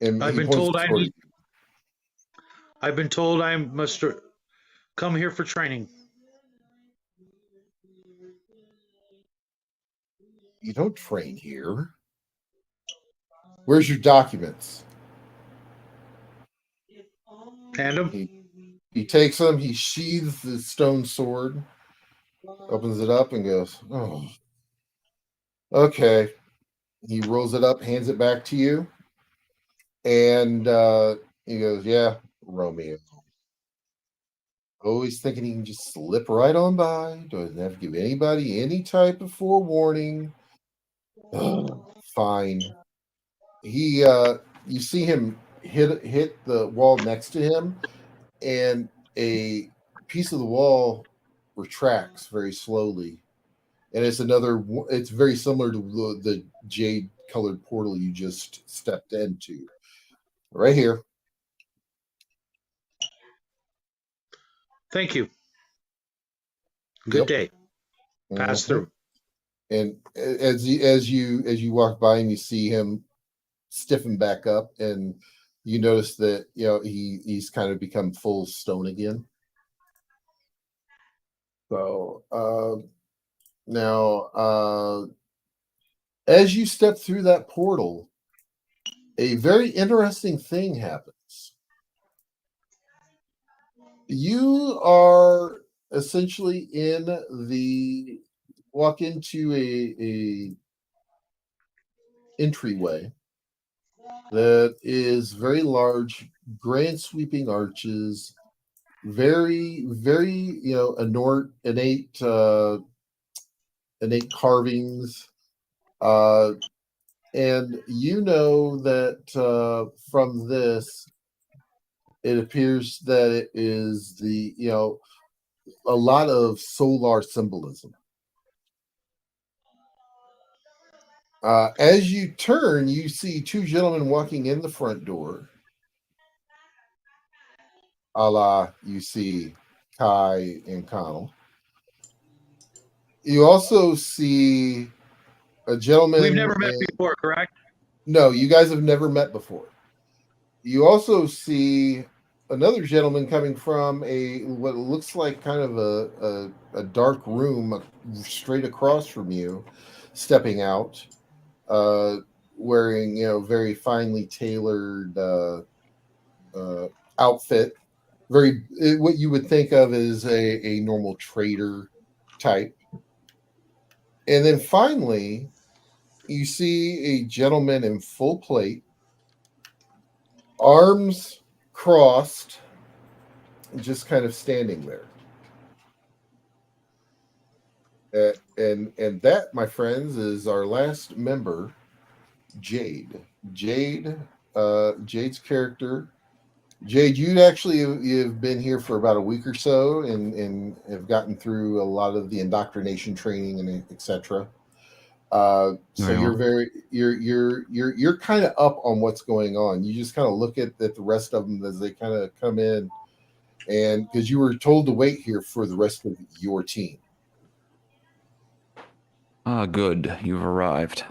And I've he been points told the sword at you. I've been told I must come here for training. You don't train here. Where's your documents? Hand him. He takes them, he sheathes the stone sword, opens it up, and goes, "Oh, okay." He rolls it up, hands it back to you, and he goes, "Yeah, Romeo. Always thinking he can just slip right on by. Doesn't have to give anybody any type of forewarning." Fine. You see him hit the wall next to him, and a piece of the wall retracts very slowly, and it's very similar to the jade colored portal you just stepped into right here. Thank you. Good Yep. day. Pass through. And as you walk by and you see him stiffen back up, and you notice that he's kind of become full stone again. So now, as you step through that portal, a very interesting thing happens. You are essentially walk into a entryway that is very large, grand sweeping arches, very, very innate carvings, and you know that from this, it appears that it is a lot of solar symbolism. As you turn, you see two gentlemen walking in the front door. You see Kai and Connell. You also see a gentleman. We've never met before, correct? No, you guys have never met before. You also see another gentleman coming from what looks like kind of a dark room straight across from you, stepping out, wearing very finely tailored outfit, what you would think of as a normal trader type. And then finally, you see a gentleman in full plate, arms crossed, just kind of standing there. And that, my friends, is our last member, Jade. Jade's character. Jade, you've been here for about a week or so, and have gotten through a lot of the indoctrination training and etc. So Very you're well. very you're kind of up on what's going on. You just kind of look at the rest of them as they kind of come in, and because you were told to wait here for the rest of your team. Ah, good. You've arrived.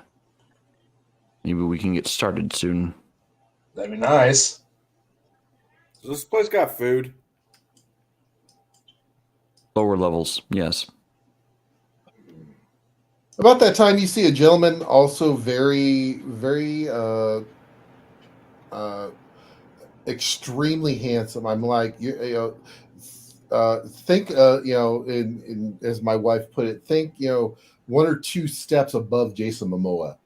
Maybe we can get started soon. That'd be nice. Does this place got food? Lower levels, yes. About that time, you see a gentleman, also very extremely handsome. I'm like, think, in as my wife put it, think, one or two steps above Jason Momoa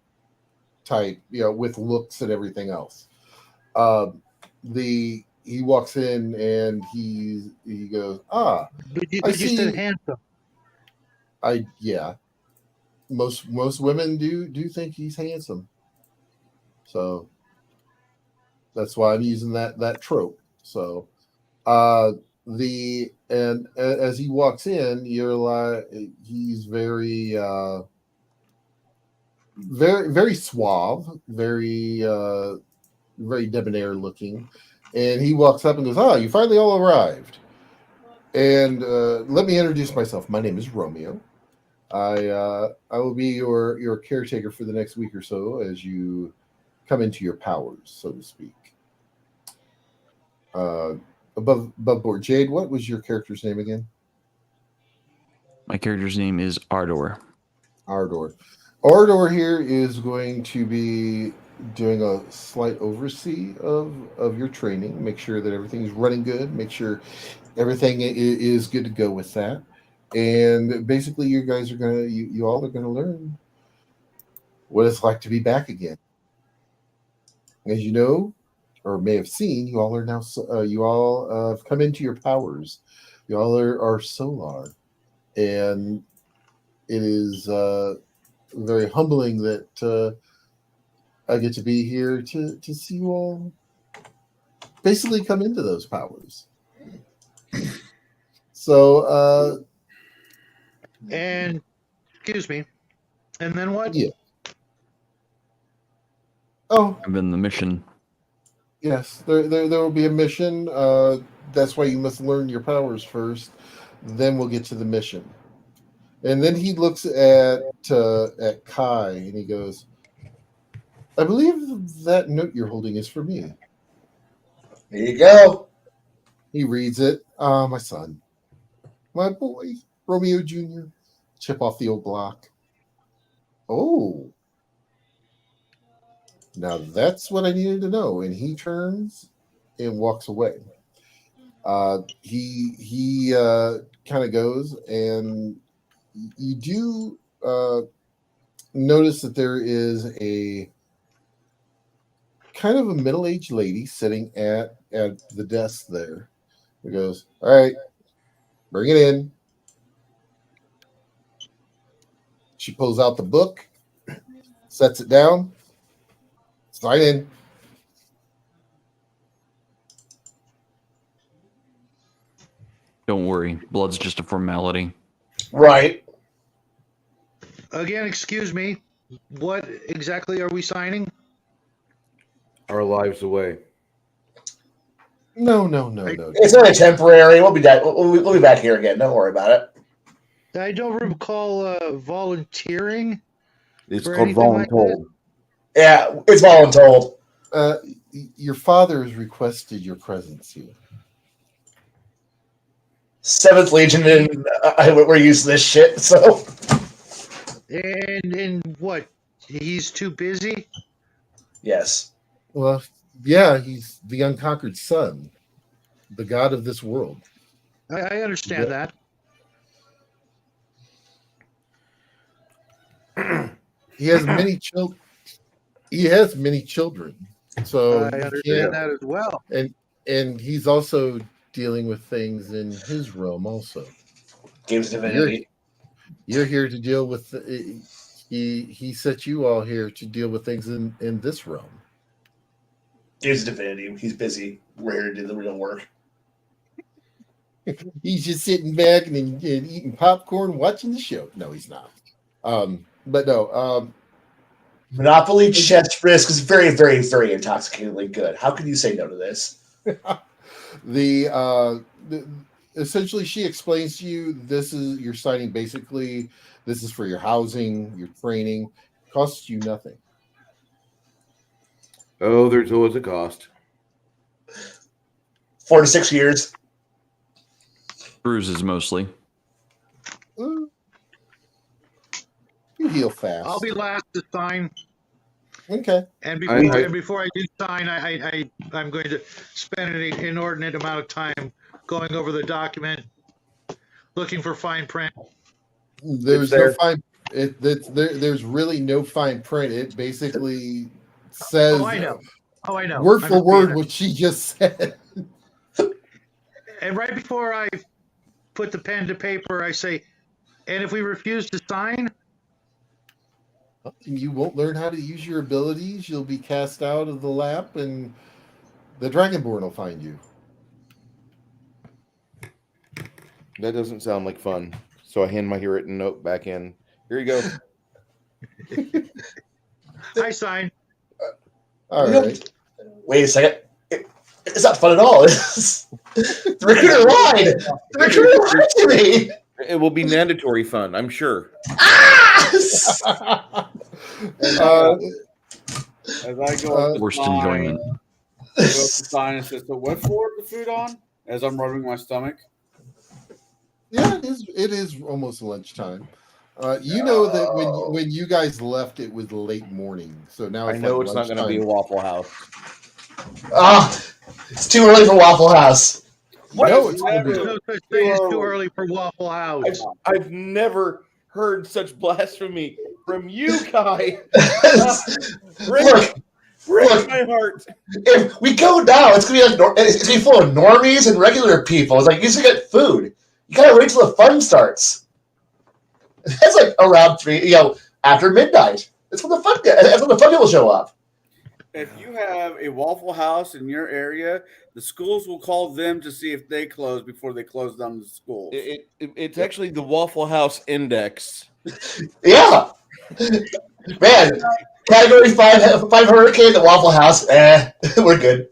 type, with looks and everything else. He walks in and he goes, But you, I but you said see. handsome. Yeah. Most women do think he's handsome, so that's why I'm using that trope. So, as he walks in, you're like, he's very suave, very debonair looking, and he walks up and goes, "Ah, you finally all arrived." And let me introduce myself. My name is Romeo. I will be your caretaker for the next week or so as you come into your powers, so to speak. Above board, Jade, what was your character's name again? My character's name is Ardor. Ardor. Ardor here is going to be doing a slight oversee of your training. Make sure that everything's running good. Make sure everything is good to go with that. And basically, you guys are you all are gonna learn what it's like to be back again. As you know, or may have seen, you all are now you all have come into your powers. You all are solar, and it is very humbling that I get to be here to see you all basically come into those powers. So, And excuse me. And then what? yeah. Oh, I've been the mission. yes, there will be a mission. That's why you must learn your powers first. Then we'll get to the mission. And then he looks at Kai and he goes, "I believe that note you're holding is for me." Here you go. He reads it. Ah, my son, my boy, Romeo Jr. Chip off the old block. Oh, now that's what I needed to know. And he turns and walks away. He kind of goes, and you do notice that there is a kind of a middle-aged lady sitting at the desk there. He goes, "All right, bring it in." She pulls out the book, sets it down, sign in. Don't worry, blood's just a formality. Right. Again, excuse me. What exactly are we signing? Our lives away. No. It's only temporary. We'll be back. We'll be back here again. Don't worry about it. I don't recall volunteering. It's For called anything like voluntold. Yeah, it's voluntold. Your father has requested your presence here. 7th Legion, and we're used to this shit. So. And what? He's too busy? Yes. Well, yeah, he's the unconquered sun, the god of this world. I understand that. He has many children. He has many children, so I understand that as well. and he's also dealing with things in his realm. Also, Games Divinity. You're here to deal with. He set you all here to deal with things in this realm. Games Divinity. He's busy. We're here to do the real work. He's just sitting back and eating popcorn, watching the show. No, he's not. But no, Monopoly chess risk is very, very, very intoxicatingly good. How can you say no to this? the essentially she explains to you this is you're signing basically this is for your housing, your training, costs you nothing. Oh, there's always a cost. 4 to 6 years. Bruises mostly. Ooh. You heal fast. I'll be last to sign. Okay. And I- before I do sign, I'm going to spend an inordinate amount of time going over the document, looking for fine print. There's there. no fine. There's really no fine print. It basically says Oh, I know. word I'm for just word being- what she just said. And right before I put the pen to paper, I say, and if we refuse to sign, You won't learn how to use your abilities. You'll be cast out of the lap, and the Dragonborn will find you. That doesn't sound like fun. So I hand my written note back in. Here you go. I sign. All Nope. right. Wait a second. It's not fun at all. The recruiter lied. The recruiter lied to me. It will be mandatory fun, I'm sure. Ah! As I go up to Worst sign, enjoyment. I go up to sign and says, "So what floor is the food on?" As I'm rubbing my stomach. Yeah, it is almost lunchtime. You know that when you guys left, it was late morning. So now I it's know like it's not going to be a lunchtime. Waffle House. It's too early for Waffle House. No, it's gonna There's be. no such thing as too early for Waffle House. I've never heard such blasphemy from you, Kai. Look, Break my heart. if we go now, it's gonna be like it's gonna be full of normies and regular people. It's like you just get food. You gotta wait till the fun starts. That's like around 3, after midnight. That's when the fun. That's when the fun people show up. If you have a Waffle House in your area, the schools will call them to see if they close before they close down the schools. It's actually the Waffle House Index. Yeah, man. Category 5 hurricane, the Waffle House. We're good.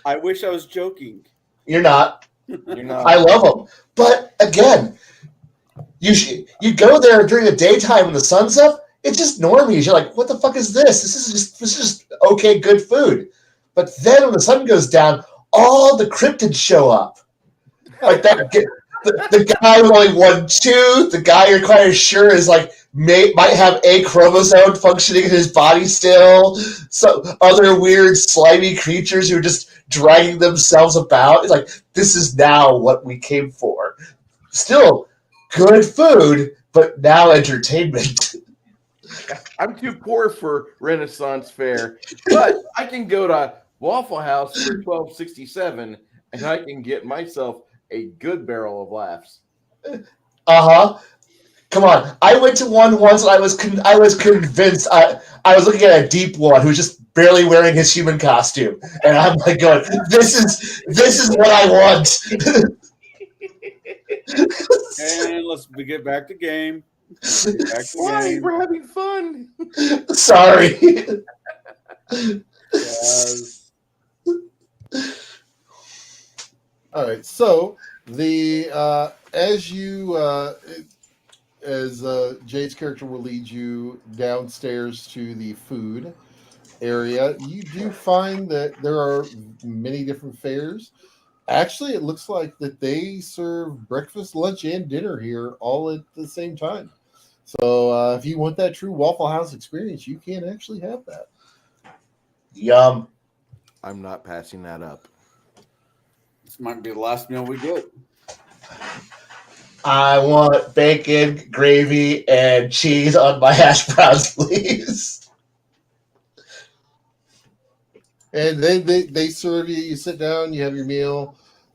I wish I was joking. You're not. You're not. I love them, but again, you go there during the daytime when the sun's up. It's just normies. You're like, what the fuck is this? This is just okay, good food. But then when the sun goes down, all the cryptids show up. Like that, the guy with only one tooth, the guy you're quite sure is like might have a chromosome functioning in his body still. So other weird slimy creatures who are just dragging themselves about. It's like this is now what we came for. Still good food, but now entertainment. I'm too poor for Renaissance Fair, but I can go to Waffle House for $12.67, and I can get myself a good barrel of laughs. Come on, I went to one once, and I was convinced. I was looking at a deep one who was just barely wearing his human costume, and I'm like going, "This is what I want." And let's get back to game. Why? We're having fun. Sorry. Yes. All right. So the as Jade's character will lead you downstairs to the food area, you do find that there are many different fares. Actually, it looks like that they serve breakfast, lunch, and dinner here all at the same time. So if you want that true Waffle House experience, you can actually have that. Yum. I'm not passing that up. This might be the last meal we get. I want bacon, gravy, and cheese on my hash browns, please. And they serve you. You sit down, you have your meal.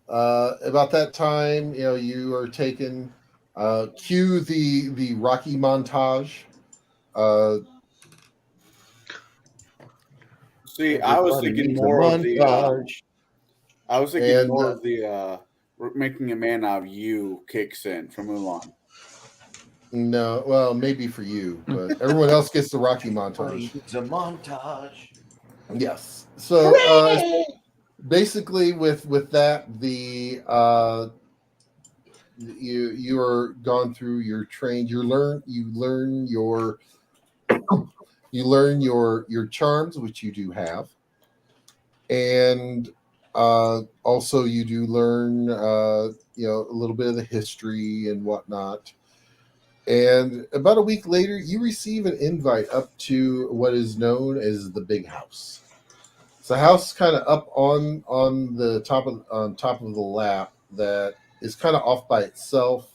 About that time, you are taken. Cue the Rocky montage. See, I was thinking more of the. I was thinking more of the. Making a man out of you kicks in from Mulan. No, well, maybe for you, but everyone else gets the Rocky montage. It's a montage. Yes. So basically, with that, you are gone through your train. You learn your charms, which you do have, and also you do learn a little bit of the history and whatnot. And about a week later, you receive an invite up to what is known as the Big House. It's a house kind of up on the top of the lap that is kind of off by itself.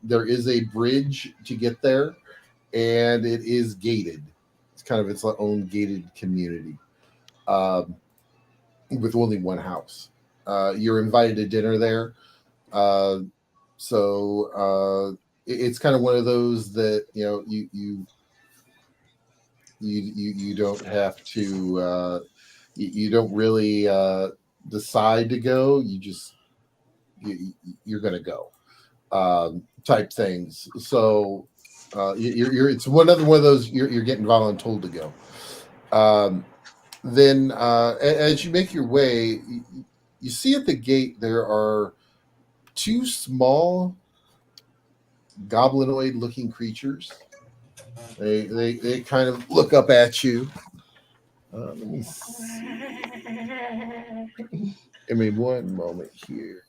There is a bridge to get there, and it is gated. It's kind of its own gated community, with only one house. You're invited to dinner there, so it's kind of one of those that you don't have to. You don't really decide to go. You're going to go, type things. So it's one of those you're getting voluntold to go. Then as you make your way, you see at the gate there are two small goblinoid looking creatures. They kind of look up at you. Let me see. Give me one moment here.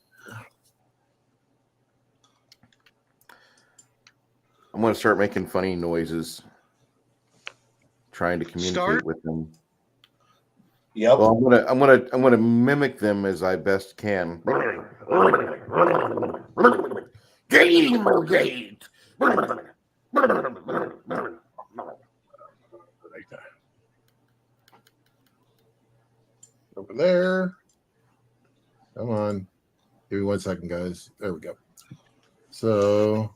I'm going to start making funny noises, trying to communicate with them. Yep. Well, I'm gonna mimic them as I best can. Gamergate. Over there. Come on. Give me 1 second, guys. There we go. So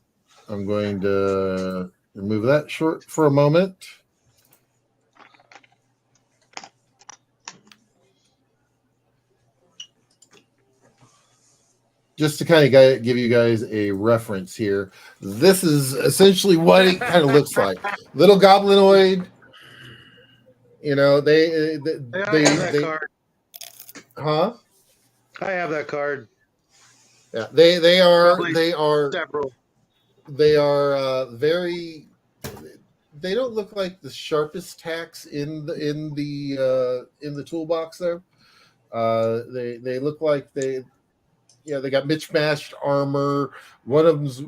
I'm going to remove that short for a moment. Just to kind of give you guys a reference here, this is essentially what it kind of looks like. Little goblinoid. They Card. Huh? I have that card. Yeah, they are Several. they are very. They don't look like the sharpest tacks in the toolbox there. They look like they got mismatched armor. One of them's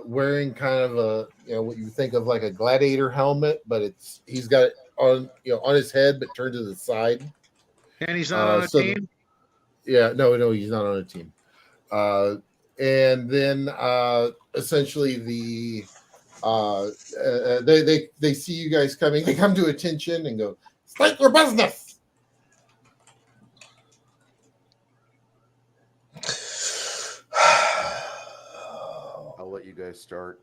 wearing kind of a what you think of like a gladiator helmet, but he's got it on on his head but turned to the side. And he's not on a team? Yeah, no, he's not on a team. And then essentially they see you guys coming. They come to attention and go, "State your business." I'll let you guys start.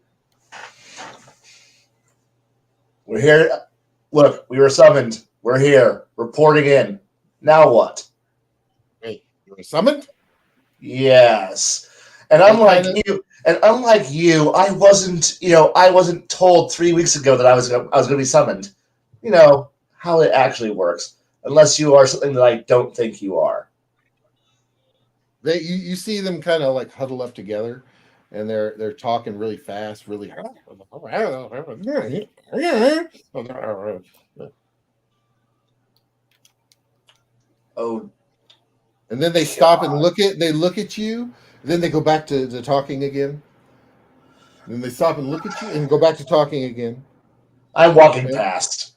We're here. Look, we were summoned. We're here. Reporting in. Now what? Hey, you were summoned? Yes. And unlike you, I wasn't told 3 weeks ago that I was going to be summoned. You know how it actually works, unless you are something that I don't think you are. You see them kind of like huddle up together, and they're talking really fast, really. Oh, and then they stop and look at you. Then they go back to talking again. Then they stop and look at you and go back to talking again. I'm walking past.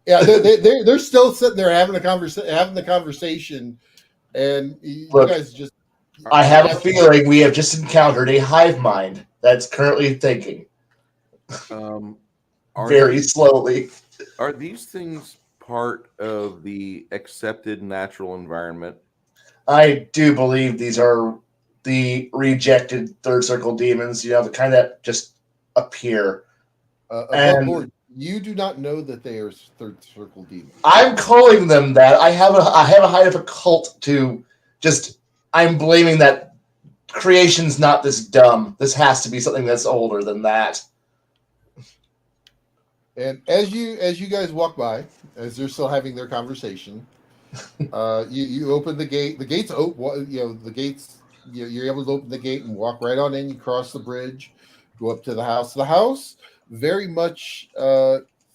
Yeah, they're still sitting there having the conversation, and you guys just. I have a feeling we have just encountered a hive mind that's currently thinking. Very slowly. Are these things part of the accepted natural environment? I do believe these are the rejected third circle demons, the kind that just appear. Board, you do not know that they are third circle demons. I'm calling them that. I have a height of a cult to just. I'm blaming that creation's not this dumb. This has to be something that's older than that. And as you guys walk by, as they're still having their conversation, you open the gate. The gate's open. The gates. You're able to open the gate and walk right on in. You cross the bridge, go up to the house. The house, very much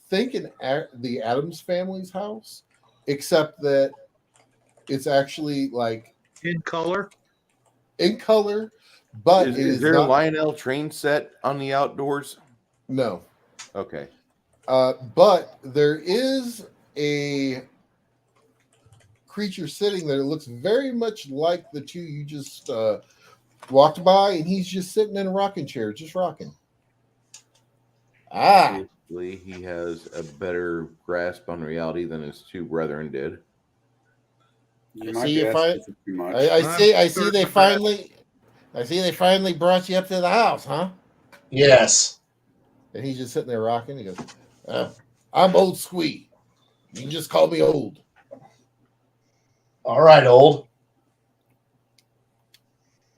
think the Addams family's house, except that it's actually like In color. but Is there a Lionel train set on the outdoors? No. Okay. But there is a creature sitting there that looks very much like the two you just walked by, and he's just sitting in a rocking chair, just rocking. Obviously, he has a better grasp on reality than his two brethren did. I see they finally brought you up to the house, huh? Yes. And he's just sitting there rocking. He goes, I'm old Squee. You can just call me old. All right, old.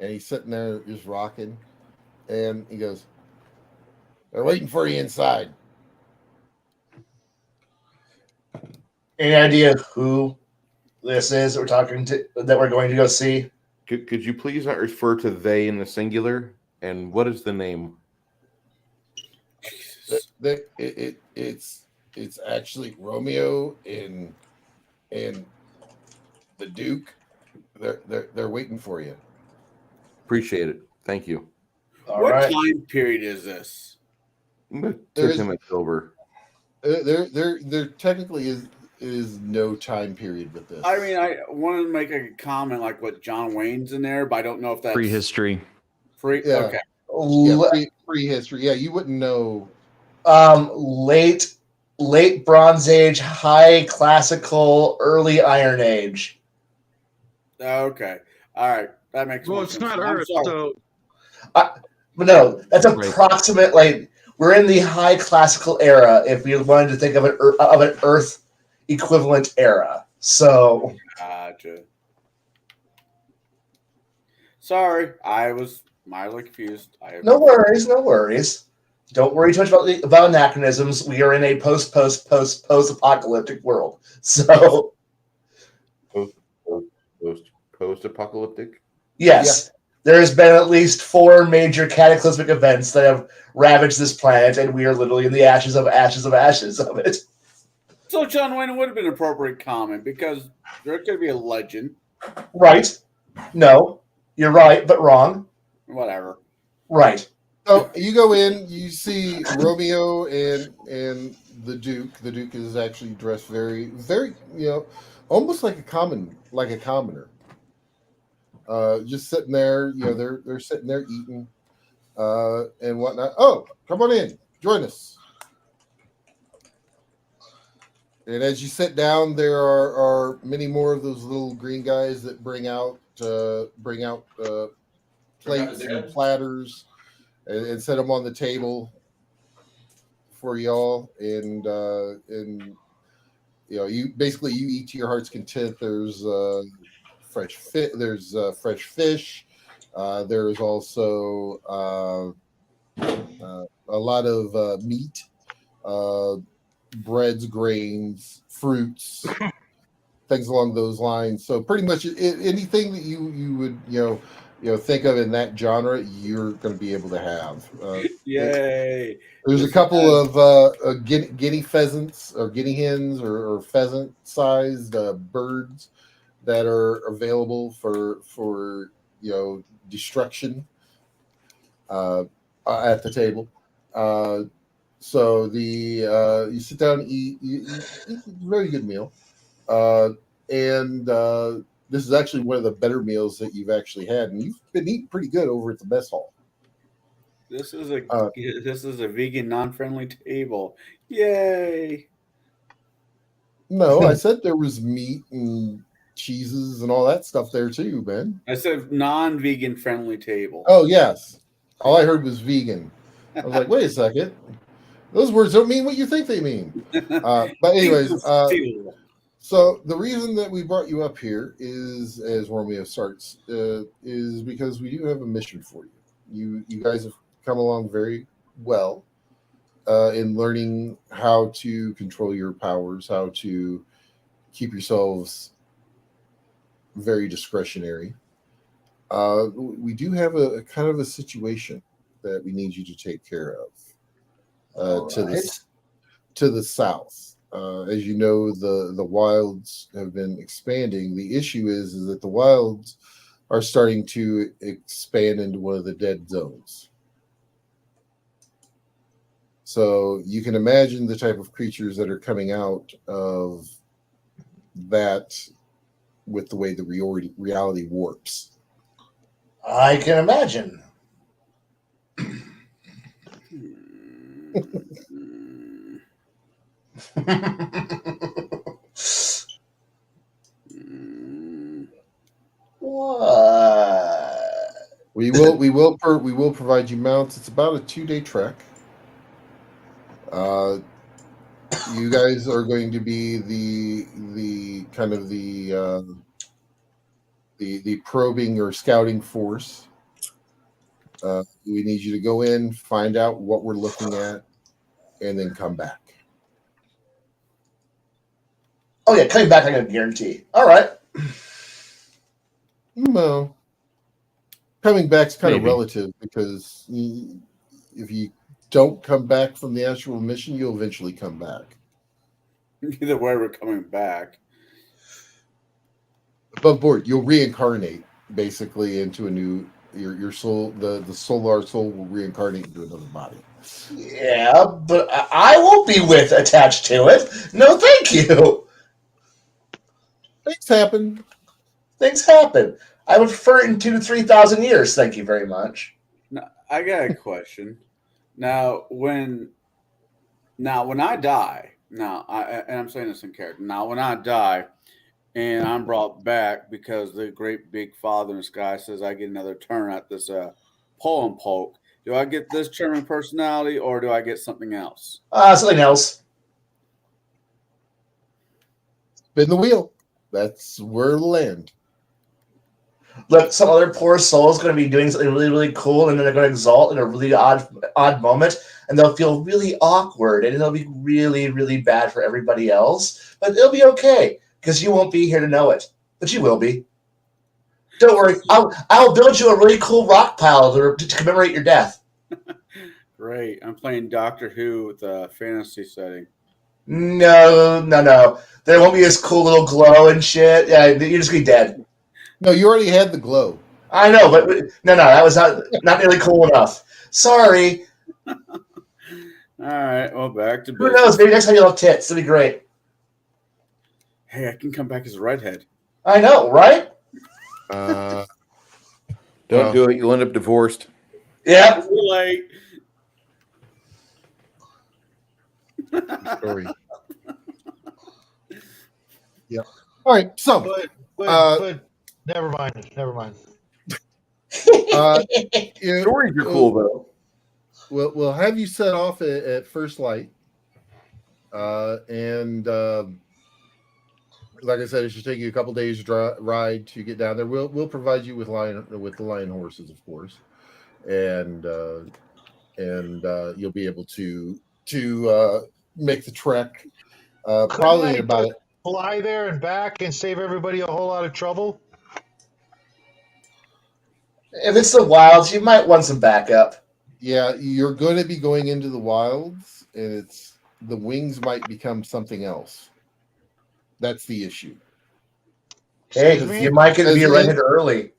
And he's sitting there just rocking. And he goes, they're waiting for you inside. Any idea who this is that we're going to go see? Could you please not refer to they in the singular? And what is the name? It's actually Romeo and the Duke. They're waiting for you. Appreciate it. Thank you. What time period is this? Tip him a silver. There technically is no time period with this. I mean, I wanted to make a comment like what John Wayne's in there, but I don't know if that's Prehistory. free. Yeah. Okay. Prehistory. Yeah, you wouldn't know. Late Bronze Age, High Classical, Early Iron Age. Okay. All right. That makes Well, more it's sense. not I'm Earth, sorry. so But no, that's Right. approximately. We're in the High Classical era. If we wanted to think of an Earth equivalent era, so Gotcha. Sorry, I was mildly confused. no worries. Don't worry too much about anachronisms. We are in a post-apocalyptic world. So Post-apocalyptic? yes, there has been at least 4 major cataclysmic events that have ravaged this planet, and we are literally in the ashes of it. So John Wayne would have been an appropriate comment because there could be a legend. Right? No, you're right, but wrong. Whatever. Right. So you go in, you see Romeo and the Duke. The Duke is actually dressed very, very, almost like a commoner. Just sitting there, they're sitting there eating and whatnot. Oh, come on in, join us. And as you sit down, there are many more of those little green guys that bring out plates and platters and set them on the table for y'all. And you eat to your heart's content. There's fresh fish. There's fresh fish. There's also a lot of meat, breads, grains, fruits, things along those lines. So pretty much anything that you would think of in that genre, you're going to be able to have. Yay! There's a couple of guinea pheasants or guinea hens or pheasant-sized birds that are available for destruction at the table. So you sit down and eat. You eat a very good meal, and this is actually one of the better meals that you've actually had, and you've been eating pretty good over at the mess hall. This is a vegan non-friendly table. Yay! No, I said there was meat and cheeses and all that stuff there too, man. I said non-vegan friendly table. Oh yes, all I heard was vegan. I was like, wait a second, those words don't mean what you think they mean. But anyways, So the reason that we brought you up here is, as Romeo starts, is because we do have a mission for you. You guys have come along very well in learning how to control your powers, how to keep yourselves very discretionary. We do have a kind of a situation that we need you to take care of to the south. As you know, the wilds have been expanding. The issue is that the wilds are starting to expand into one of the dead zones. So you can imagine the type of creatures that are coming out of that with the way the reality warps. I can imagine. What? We will provide you mounts. It's about a 2-day trek. You guys are going to be the kind of the probing or scouting force. We need you to go in, find out what we're looking at, and then come back. Oh yeah, coming back I can guarantee. All right. No, coming back's kind of Maybe. relative because if you don't come back from the actual mission, you'll eventually come back. Either way, we're coming back. Above board, you'll reincarnate basically into a new your soul. The solar soul will reincarnate into another body. Yeah, but I won't be attached to it. No, thank you. Things happen. Things happen. I would prefer it in 2,000 to 3,000 years. Thank you very much. Now, I got a question. Now, when I die, and I'm saying this in character. Now, when I die, and I'm brought back because the great big Father in the sky says I get another turn at this poem poke. Do I get this German personality, or do I get something else? Something else. Spin the wheel. That's where it'll land. Look, some other poor soul is going to be doing something really, really cool, and then they're going to exalt in a really odd moment, and they'll feel really awkward, and it'll be really, really bad for everybody else. But it'll be okay because you won't be here to know it, but you will be. Don't worry, I'll build you a really cool rock pile to commemorate your death. Great. I'm playing Doctor Who with a fantasy setting. No. There won't be this cool little glow and shit. Yeah, you're just gonna be dead. No, you already had the glow. I know, but no, that was not nearly cool enough. Sorry. All right. Well, back to Who business. knows? Maybe next time you'll have tits. It'll be great. Hey, I can come back as a redhead. I know, right? Don't do it. You'll end up divorced. Yeah. Too late. Story. Yeah. All right. So, But never mind. Stories are cool though. We'll have you set off at first light, and like I said, it should take you a couple days ride to get down there. We'll provide you with the lion horses, of course, and you'll be able to make the trek. Probably about fly there and back and save everybody a whole lot of trouble. If it's the wilds, you might want some backup. Yeah, you're going to be going into the wilds, and the wings might become something else. That's the issue. Hey, you might get to be rented early.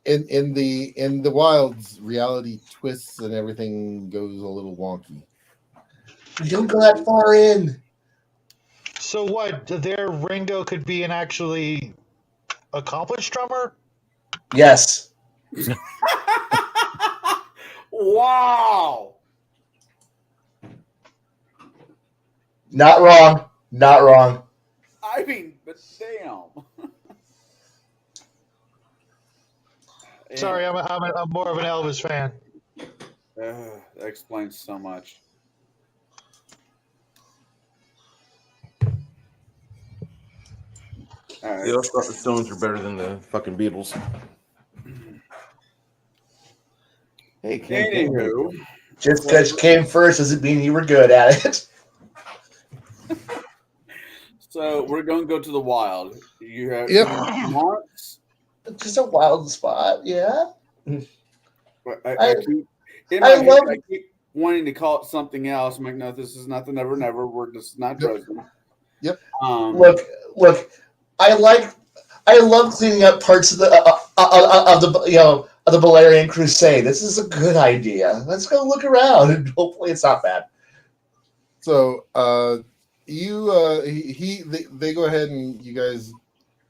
In the wilds, reality twists and everything goes a little wonky. You don't go that far in. So what? Their Ringo could be an actually accomplished drummer? Yes. Wow. Not wrong. I mean, but damn. Sorry, I'm more of an Elvis fan. That explains so much. All right. They all thought the Stones were better than the fucking Beatles. Hey, Ken. Anywho, Just because you came first doesn't mean you were good at it. so we're going to go to the wild. You have Yep. months. Just a wild spot, yeah. I keep in I my head, love- I keep wanting to call it something else. I'm like, no, this is not the Never Never. This is not Yep. Dresden. Yep. Look. I love cleaning up parts of the the Balerian Crusade. This is a good idea. Let's go look around, and hopefully it's not bad. So they go ahead and you guys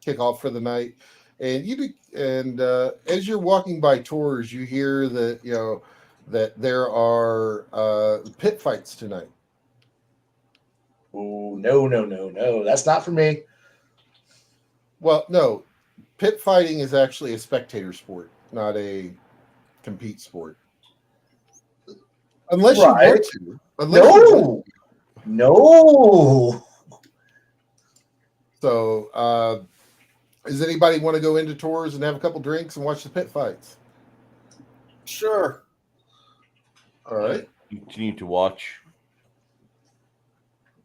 kick off for the night, and as you're walking by tours, you hear that that there are pit fights tonight. Oh no! That's not for me. Well, no, pit fighting is actually a spectator sport, not a compete sport. Unless you Right. want to. Unless you want to. No. So, does anybody want to go into tours and have a couple drinks and watch the pit fights? Sure. All right. Continue to watch.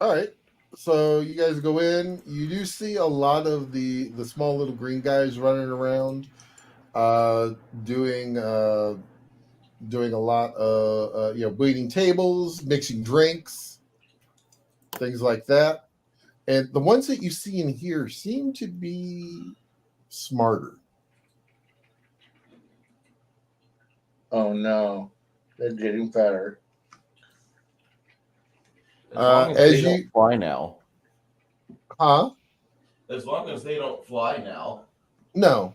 All right. So you guys go in. You do see a lot of the small little green guys running around, doing a lot of waiting tables, mixing drinks, things like that. And the ones that you see in here seem to be smarter. Oh no, they're getting better. As you fly now. Huh? As long as they don't fly now. No.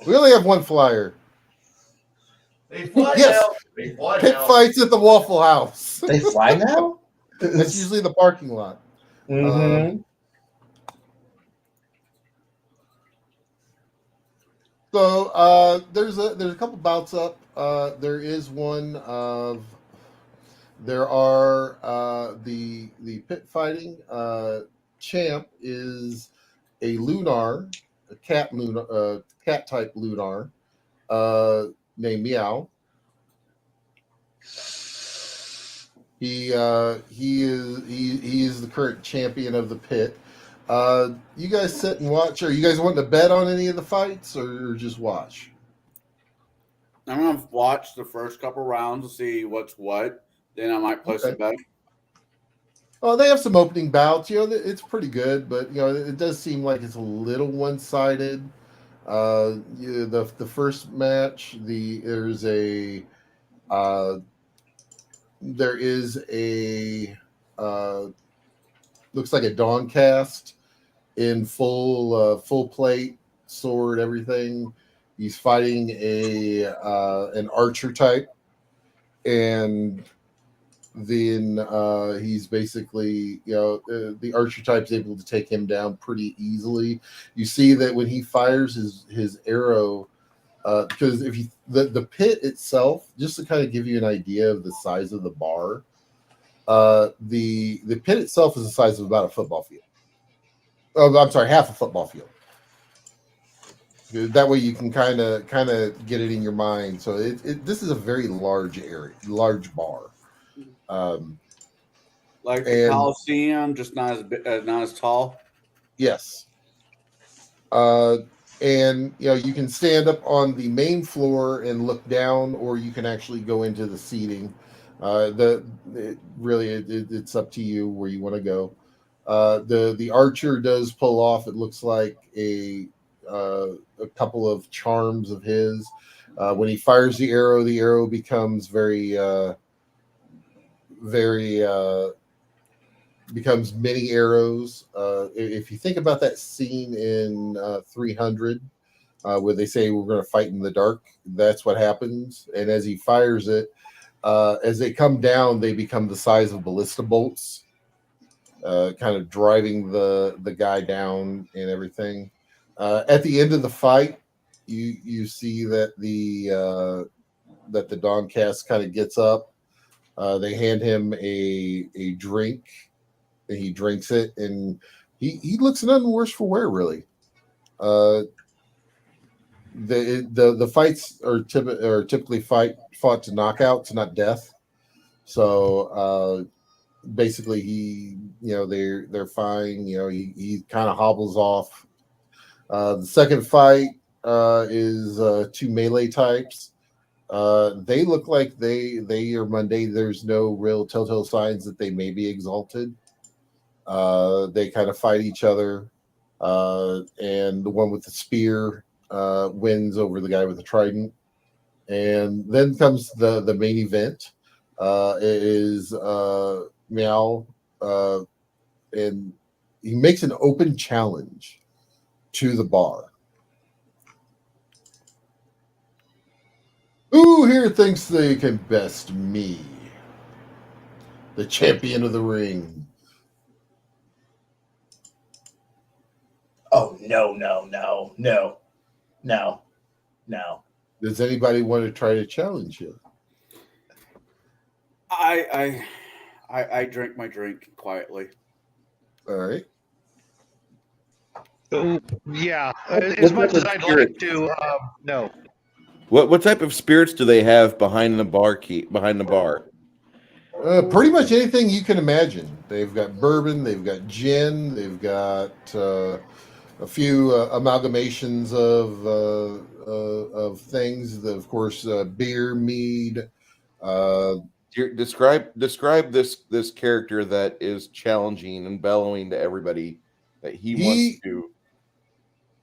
We only have one flyer. They fly Yes. now. They fly Pit now. fights at the Waffle House. They fly now? That's usually the parking lot. Mm-hmm. So there's a couple bouts up. There is one of there are the pit fighting champ is a Lunar, a cat type Lunar named Meow. He is the current champion of the pit. You guys sit and watch. Are you guys wanting to bet on any of the fights or just watch? I'm going to watch the first couple rounds to see what's what. Then I might place a bet. Oh, they have some opening bouts. It's pretty good, but it does seem like it's a little one-sided. The first match, there is a looks like a Dawn cast in full plate, sword, everything. He's fighting an archer type, and then he's basically the archer type's able to take him down pretty easily. You see that when he fires his arrow, because if the pit itself, just to kind of give you an idea of the size of the bar, the pit itself is the size of about a football field. Oh, I'm sorry, half a football field. That way you can kind of get it in your mind. So this is a very large area, large bar. Like the Coliseum, just not as tall. Yes. And you can stand up on the main floor and look down, or you can actually go into the seating. It's up to you where you want to go. The archer does pull off. It looks like a couple of charms of his. When he fires the arrow becomes becomes many arrows. If you think about that scene in 300, where they say we're going to fight in the dark, that's what happens. And as he fires it, as they come down, they become the size of ballista bolts, kind of driving the guy down and everything. At the end of the fight, you see that the Dawncast kind of gets up. They hand him a drink, and he drinks it, and He looks none worse for wear, really. The fights are typically fought to knockouts, not death. So basically, they're fine. He kind of hobbles off. The second fight is two melee types. They look like they are mundane. There's no real telltale signs that they may be exalted. They kind of fight each other, and the one with the spear wins over the guy with the trident. And then comes the main event. It is Meow, and he makes an open challenge to the bar. Who here thinks they can best me, the champion of the ring? Oh, no. Does anybody want to try to challenge you? I drink my drink quietly. All right. Yeah, What as much type as of I'd spirit? like to, no. What type of spirits do they have behind the bar? Pretty much anything you can imagine. They've got bourbon, they've got gin, they've got a few amalgamations of things. Of course, beer, mead. Describe this character that is challenging and bellowing to everybody that he wants to.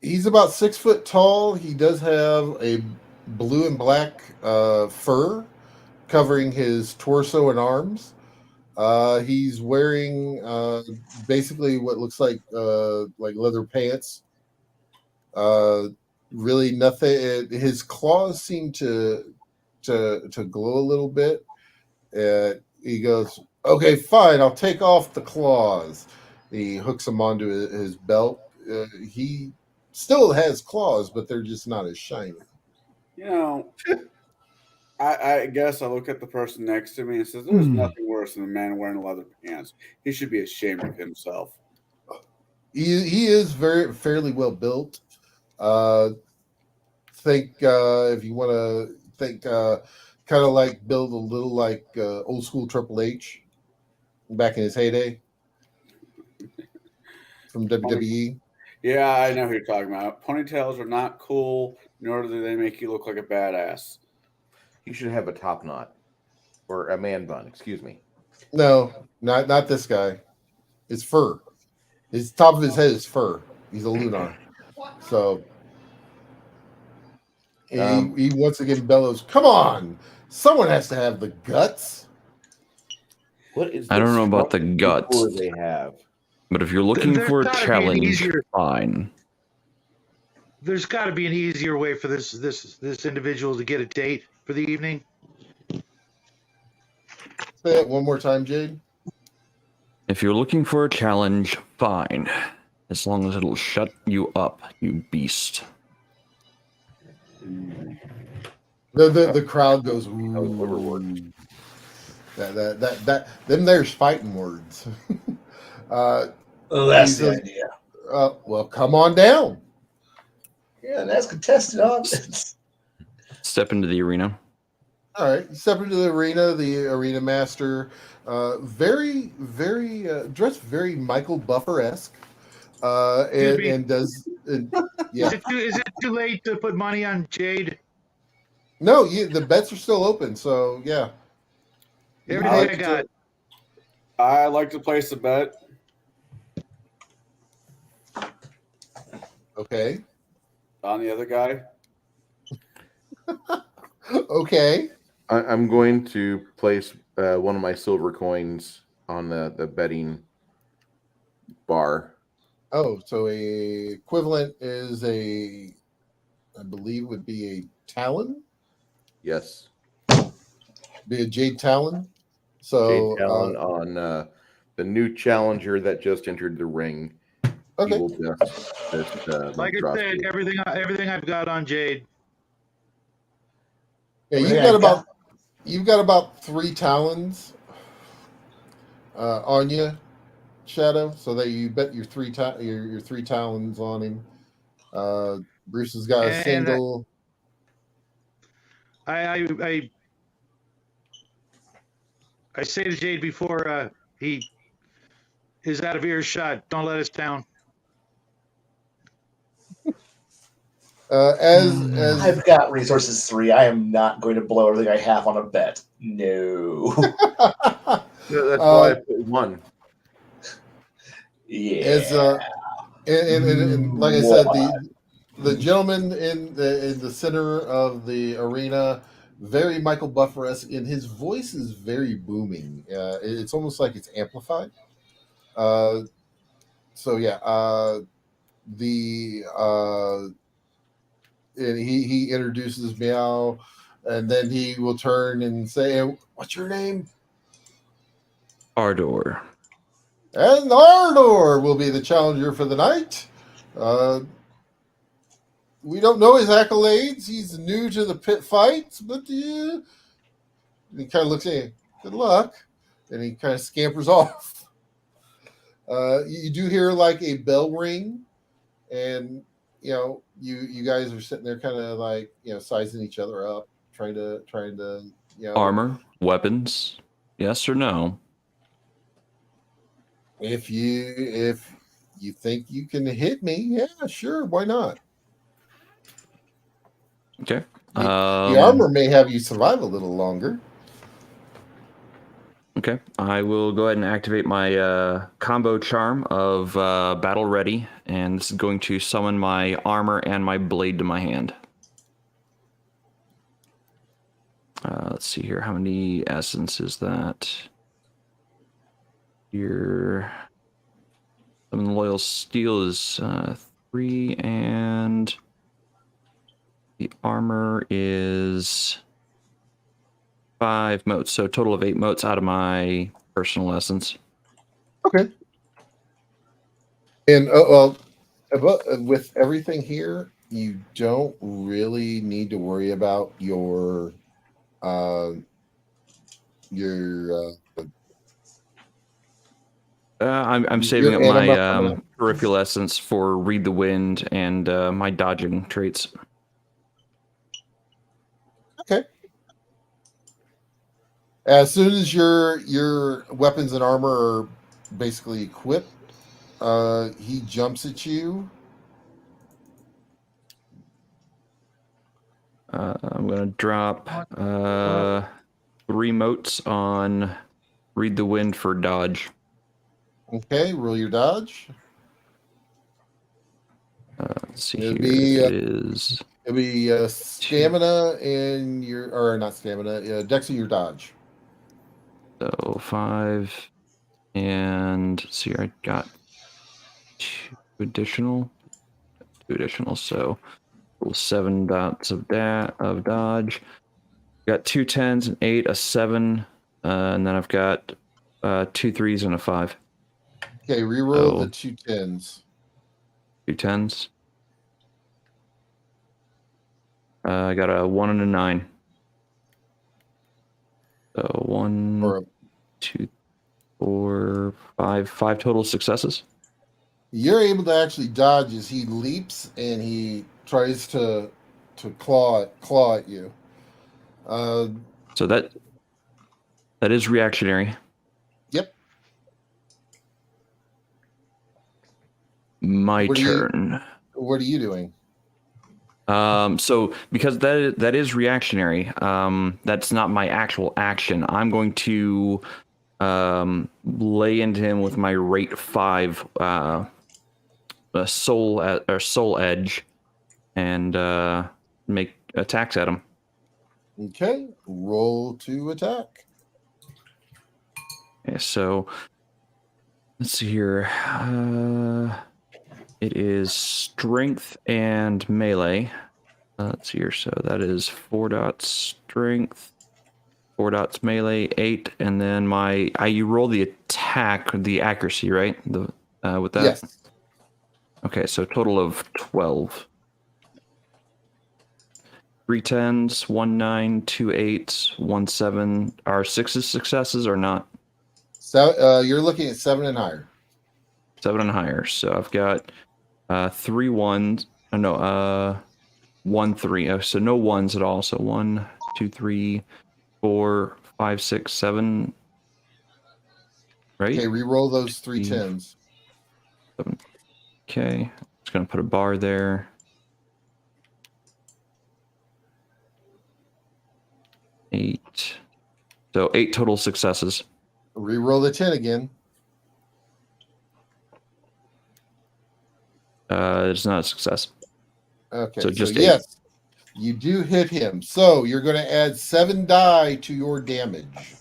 He's about 6 foot tall. He does have a blue and black fur covering his torso and arms. He's wearing basically what looks like leather pants. Really nothing. His claws seem to glow a little bit. He goes, "Okay, fine. I'll take off the claws." He hooks them onto his belt. He still has claws, but they're just not as shiny. I guess I look at the person next to me and says, "There's nothing worse than a man wearing leather pants. He should be ashamed of himself." He is fairly well built. Think if you want to think, kind of like build a little like old school Triple H back in his heyday from WWE. Yeah, I know who you're talking about. Ponytails are not cool, nor do they make you look like a badass. He should have a top knot or a man bun. Excuse me. No, not this guy. It's fur. His top of his head is fur. He's a Lunar. So he once again bellows, "Come on! Someone has to have the guts." What is? I don't know about the guts. They have. But if you're looking There's for a gotta be an challenge, easier- fine. There's got to be an easier way for this individual to get a date for the evening. Say that one more time, Jade. If you're looking for a challenge, fine. As long as it'll shut you up, you beast. The crowd goes, "Ooh." Overword. That them there's fighting words. Well, that's the idea. Well, come on down. Yeah, that's contested audience. Step into the arena. All right, step into the arena master, very dressed very Michael Buffer-esque, and does yeah. Is it too late to put money on Jade? No, the bets are still open, so yeah. Everything I got. I like to place a bet. Okay. On the other guy. Okay. I'm going to place one of my silver coins on the betting bar. Oh, so a equivalent is I believe would be a talon. Yes. Be a jade talon. So Jade Talon on the new challenger that just entered the ring. okay. He will just Like I drop said, you. everything I've got on Jade. Yeah, you've got about 3 talons on you. Shadow, so that you bet your your three talons on him. Bruce has got a And single. I say to Jade before he is out of earshot, don't let us down. As I've got resources 3. I am not going to blow everything I have on a bet. No. That's why I put 1. Yeah. as and like I said, the gentleman in the center of the arena, very Michael Buffer-esque, and his voice is very booming. It's almost like it's amplified. So yeah, and he introduces Meow, and then he will turn and say, "What's your name?" Ardor. And Ardor will be the challenger for the night. We don't know his accolades. He's new to the pit fights, but he kind of looks at you. Good luck. And he kind of scampers off. You do hear like a bell ring, and you guys are sitting there kind of like sizing each other up, trying to Armor, weapons, yes or no? If you think you can hit me, yeah, sure, why not? Okay. The armor may have you survive a little longer. Okay, I will go ahead and activate my combo charm of Battle Ready, and this is going to summon my armor and my blade to my hand. Let's see here, how many essence is that? Your summon Loyal Steel is 3, and the armor is 5 motes, so a total of 8 motes out of my personal essence. Okay. And with everything here, you don't really need to worry about your I'm saving your up my anima coming up. peripheral essence for Read the Wind and my dodging traits. Okay. As soon as your weapons and armor are basically equipped, he jumps at you. I'm gonna drop 3 motes on Read the Wind for dodge. Okay, roll your dodge. Let's see It'll here. be, It'll be stamina and or not stamina, dex and your dodge. So 5, and let's see here, I got 2 additional, so 7 dots of dodge. Got 2 10s, an 8, a 7, and then I've got 2 3s and a 5. Okay, reroll So, the 2 10s. 2 10s. I got a 1 and a 9. So 1, 2, 4, 5 total successes. You're able to actually dodge as he leaps and he tries to claw at you. So that is reactionary. Yep. My turn. What are you doing? So because that is reactionary, that's not my actual action. I'm going to lay into him with my rate 5 soul edge and make attacks at him. Okay, roll to attack. Okay, so let's see here. It is strength and melee. Let's see here. So that is 4 dots strength, 4 dots melee, 8, and then you roll the attack, the accuracy, right? With that. Yes. Okay, so total of 12. 3 10s, 1 9, 2 8s, 1 7. Are 6s successes or not? So you're looking at 7 and higher. 7 and higher. So I've got 3 ones. No, 1 3. So no ones at all. So 1, 2, 3, 4, 5, 6, 7. Right? Okay, re-roll those three Mm. tens. 7. Okay. Just gonna put a bar there. 8. So 8 total successes. Re-roll the 10 again. It's not a success. Okay, So so just 8. yes, you do hit him. So you're going to add 7 die to your damage.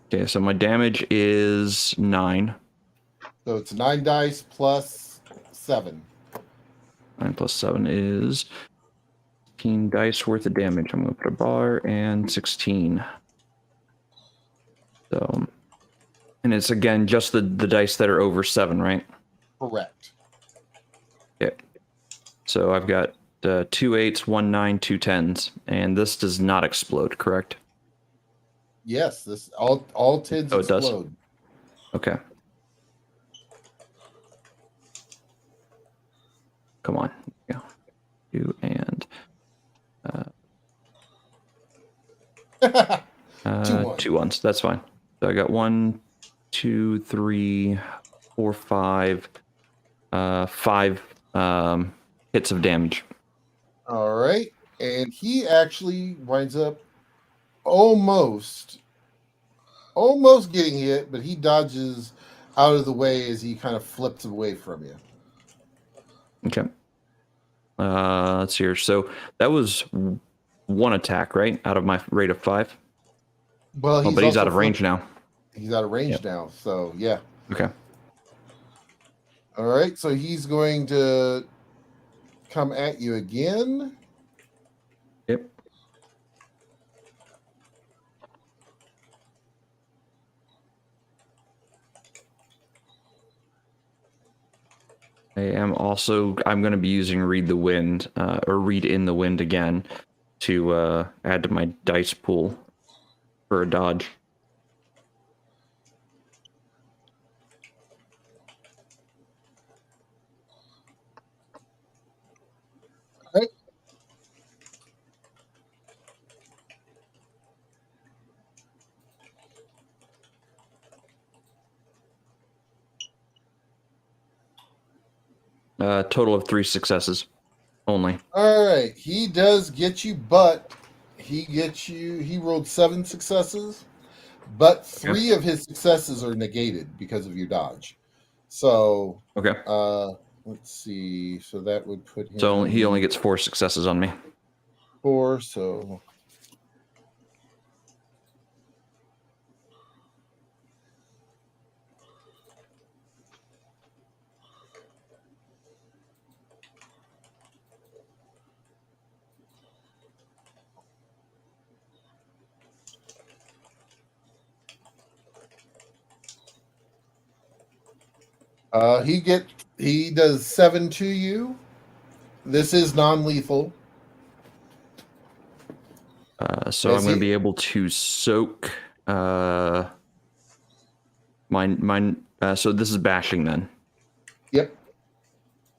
Okay, so my damage is 9. So it's 9 dice plus 7. 9 plus 7 is 16 dice worth of damage. I'm going to put a bar and 16. So, and it's again just the dice that are over 7, right? Correct. Okay. So I've got 2 8s, 1 9, 2 10s, and this does not explode, correct? Yes, this all 10s Oh, it does? explode. Okay. Come on. Yeah. 2 and 2 ones. That's fine. So I got 1, 2, 3, 4, 5, 5 hits of damage. All right. And he actually winds up almost getting hit, but he dodges out of the way as he kind of flips away from you. Okay. Let's see here. So that was 1 attack, right? Out of my rate of 5. Well, But he's also out of range now. He's out of range Yep. now. So, yeah. Okay. All right. So he's going to come at you again. Yep. I'm going to be using Read the Wind, or Read in the Wind again to add to my dice pool for a dodge. All right. Total of 3 successes only. All right. He does get you, but he rolled 7 successes, but 3 of his successes are negated because of your dodge. So, Okay. let's see. So that would put him. So he only gets 4 successes on me. 4. So he does 7 to you. This is non-lethal. So I'm going to be able to soak mine. So this is bashing then. Yep.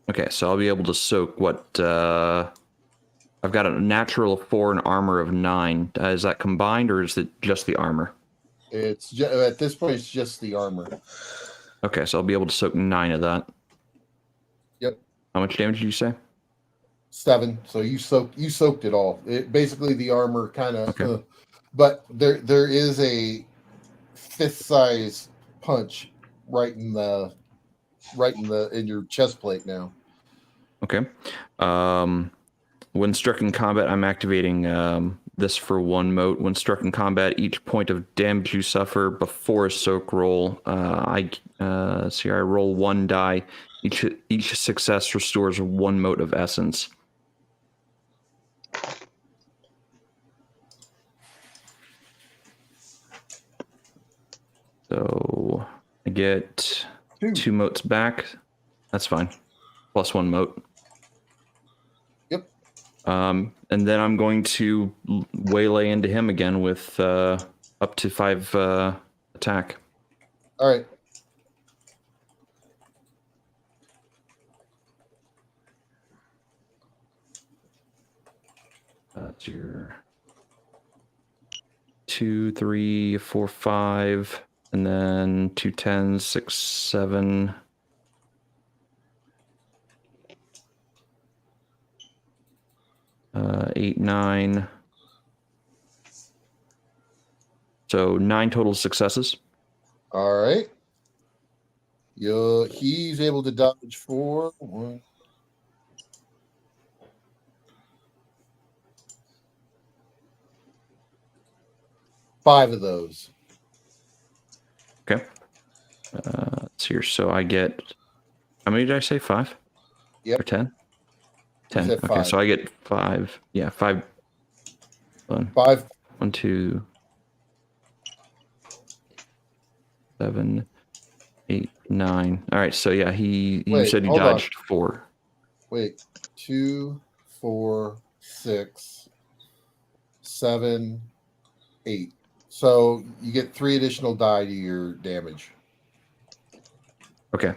Okay, so I'll be able to soak what I've got a natural of 4 and armor of 9. Is that combined or is it just the armor? It's at this point it's just the armor. Okay, so I'll be able to soak 9 of that. Yep. How much damage did you say? 7. So you soaked it all. It basically the armor kind of. Okay. But there is a fist-size punch right in your chest plate now. Okay. When struck in combat, I'm activating this for 1 mote. When struck in combat, each point of damage you suffer before a soak roll, I roll 1 die. Each success restores 1 mote of essence. So I get 2 motes back. That's fine. Plus 1 mote. Yep. And then I'm going to waylay into him again with up to 5 attack. All right. That's your 2, 3, 4, 5, and then 2 10s, 6, 7. 8, 9. So 9 total successes. All right. He's able to dodge 4. 1. Five of those. Okay. Let's see here. So I get, how many did I say? 5? Yep. Or 10? You 10. said Okay, 5. so I get 5. Yeah, 5. 5. 1, 2, 7, 8, 9. All right, so yeah, you Wait, said he hold on. dodged 4. Wait. 2, 4, 6, 7, 8. So you get 3 additional die to your damage. Okay.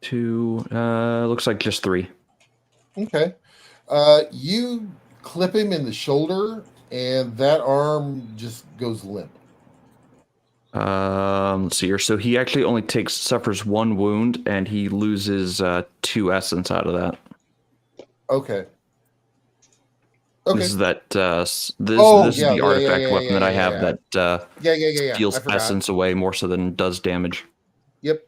Two, looks like just 3. Okay. You clip him in the shoulder, and that arm just goes limp. Let's see here. So he actually only suffers 1 wound, and he loses 2 essence out of that. Okay. Okay. This is that. This is yeah, the yeah, artifact yeah, weapon yeah, that I yeah, have yeah. that Yeah. I steals forgot. essence away more so than does damage. Yep.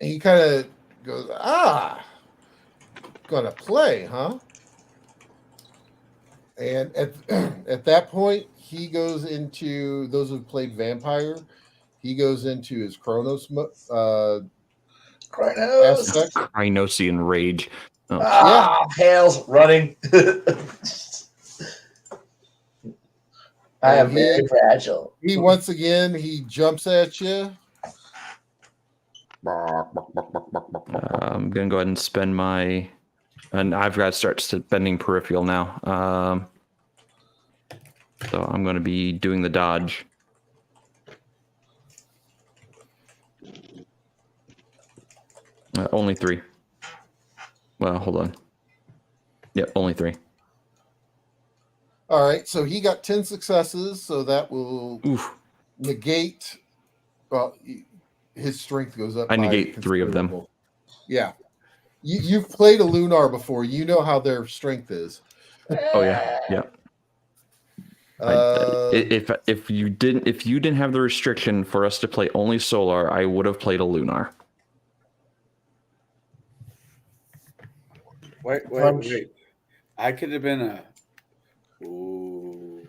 And he kind of goes, gonna play, huh? And at at that point, he goes into those who've played Vampire. He goes into his Chronos Krynos. aspect. Rhinosian rage. Oh, Hails running. I am And very fragile. He once again he jumps at you. I'm gonna go ahead and spend my, and I've got to start spending peripheral now. So I'm going to be doing the dodge. Only 3. Well, hold on. Yep, only 3. All right, so he got 10 successes, so that will negate. Well, his strength goes up. I negate 3 of them. Yeah, you've played a Lunar before. You know how their strength is. Oh yeah. If you didn't have the restriction for us to play only Solar, I would have played a Lunar. Wait. I could have been a. Ooh.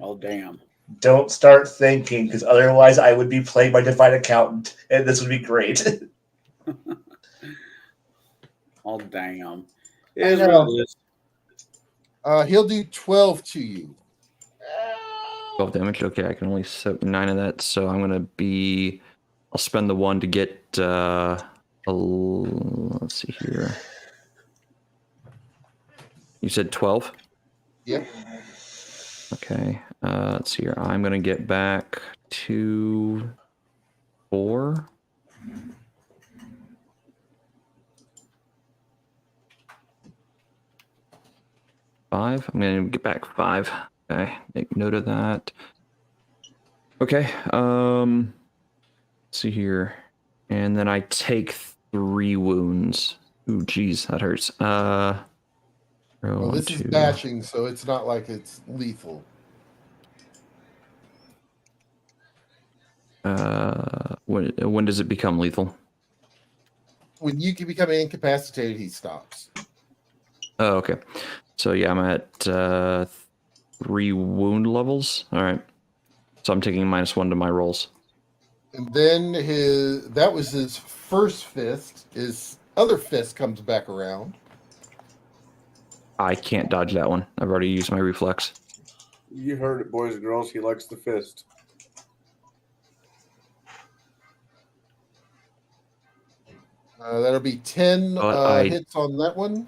Oh, damn. Don't start thinking, because otherwise I would be playing my Divine Accountant, and this would be great. Oh, damn. I It is know. what it is. He'll do 12 to you. 12 damage. Okay, I can only set 9 of that, so I'm gonna be. I'll spend the 1 to get. Let's see here. You said 12? Yep. Okay. Let's see here. I'm gonna get back to 4. Five. I'm gonna get back 5. Okay, make note of that. Okay. Let's see here, and then I take 3 wounds. Ooh, geez, that hurts. Well, this is bashing, so it's not like it's lethal. When does it become lethal? When you can become incapacitated, he stops. Oh, okay. So yeah, I'm at 3 wound levels. All right. So I'm taking -1 to my rolls. And then that was his first fist. His other fist comes back around. I can't dodge that one. I've already used my reflex. You heard it, boys and girls. He likes the fist. That'll be 10 hits on that one.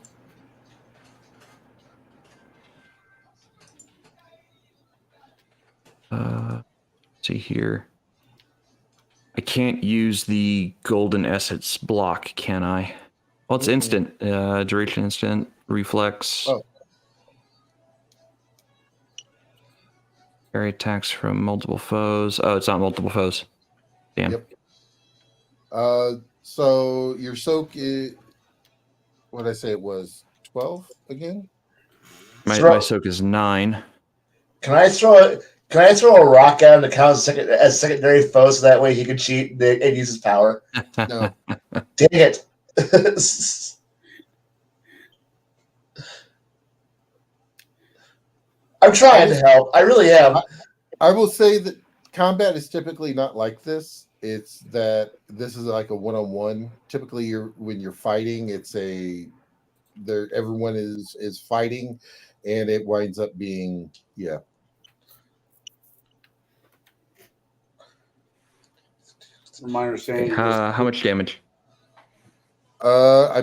See here. I can't use the golden essence block, can I? Well, it's instant. Duration instant, reflex. Oh. Parry attacks from multiple foes. Oh, it's not multiple foes. Damn. Yep. So your soak is what did I say it was 12 again? My soak is 9. Can I throw a rock at him to count as secondary foe so that way he can cheat and use his power? No. Dang it. I'm trying to help. I really am. I will say that combat is typically not like this. It's that this is like a one-on-one. Typically, when you're fighting, it's everyone is fighting, and it winds up being From my understanding, How much damage? I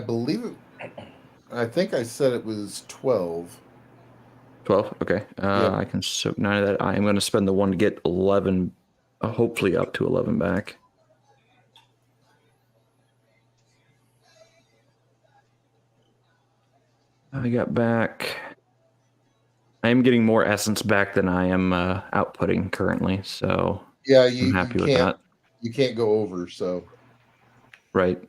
think I said it was 12. 12. Okay. I can soak 9 of that. I am going to spend the 1 to get 11. Hopefully up to 11 back. I got back. I am getting more essence back than I am outputting currently, so Yeah, I'm happy with that. You can't go over, so Right.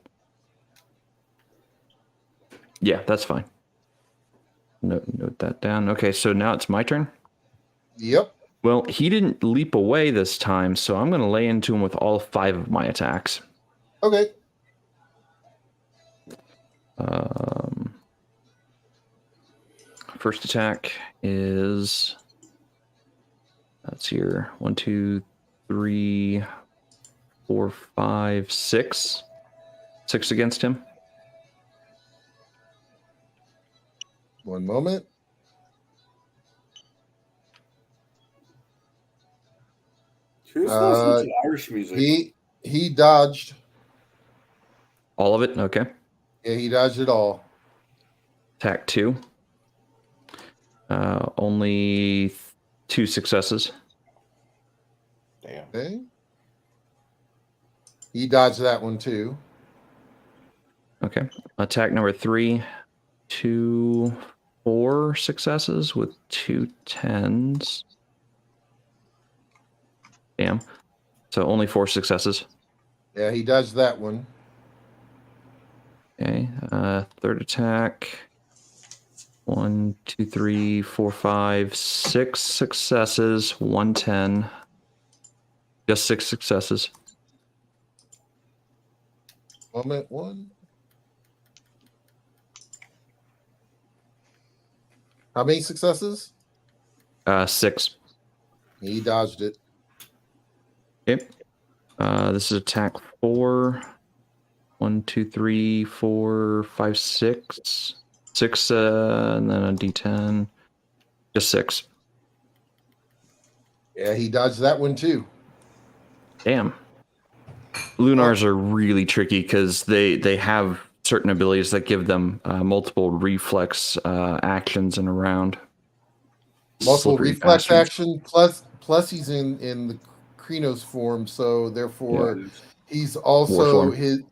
Yeah, that's fine. Note that down. Okay, so now it's my turn. yep. Well, he didn't leap away this time, so I'm going to lay into him with all 5 of my attacks. Okay. First attack is, that's here, 1, 2, 3, 4, 5, 6. 6 against him. One moment. who's listening to Irish music? He dodged. All of it? Okay. Yeah, he dodged it all. Attack 2. Only 2 successes. Damn. Okay. He dodged that one too. Okay. Attack number 3. 2, 4 successes with 2 10s. Damn. So only 4 successes. Yeah, he dodged that one. Okay. Third attack. 1, 2, 3, 4, 5, 6 successes. 1 10. Just 6 successes. Moment one. How many successes? 6. He dodged it. Okay. This is attack 4. 1, 2, 3, 4, 5, 6. 6, and then a D10. Just 6. Yeah, he dodged that one too. Damn. Lunars are really tricky because they have certain abilities that give them multiple reflex actions in a round. Multiple Slippery reflex bastards. action plus he's in the Krenos form, so therefore he's also War form.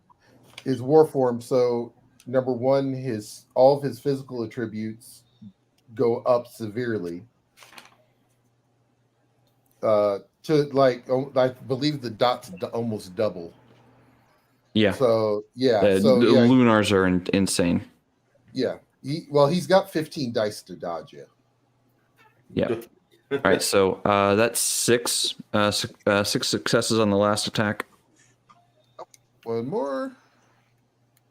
his war form. So number one, all of his physical attributes go up severely. To I believe the dots almost double. Yeah. So yeah. Lunars are insane. Yeah. He's got 15 dice to dodge it. Yeah. All right. So that's 6. 6 successes on the last attack. One more.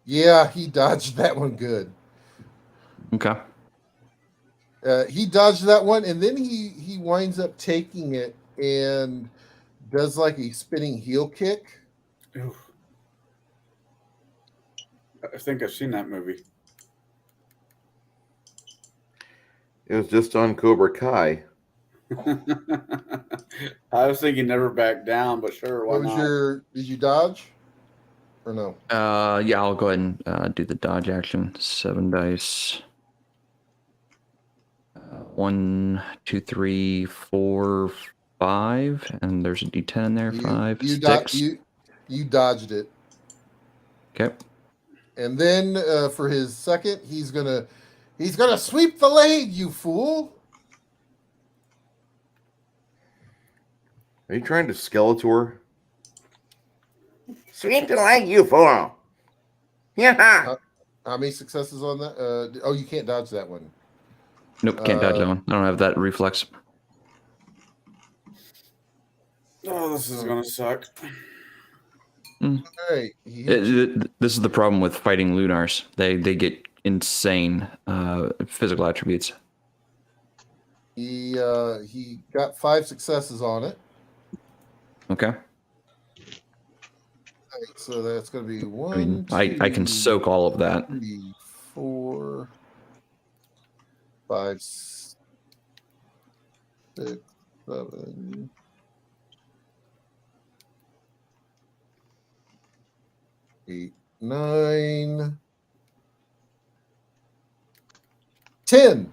Yeah, he dodged that one good. Okay. He dodged that one, and then he winds up taking it and does like a spinning heel kick. Oof. I think I've seen that movie. It was just on Cobra Kai. I was thinking never back down, but sure, why What was not? did you dodge or no? Yeah, I'll go ahead and do the dodge action. 7 dice. 1, 2, 3, 4, 5, and there's a D10 in there. 5, 6. You dodged it. Okay. And then for his second, he's gonna sweep the leg, you fool. Are you trying to Skeletor? Sweep the leg, you fool! Yeah. How many successes on that? Oh, you can't dodge that one. Nope, can't dodge that one. I don't have that reflex. Oh, this is gonna suck. All right. This is the problem with fighting Lunars. They get insane physical attributes. He got 5 successes on it. Okay. All right, so that's going to be 1. I mean, 2, I can soak all of that. 3, 4, 5, 6, 7, 8, 9, 10.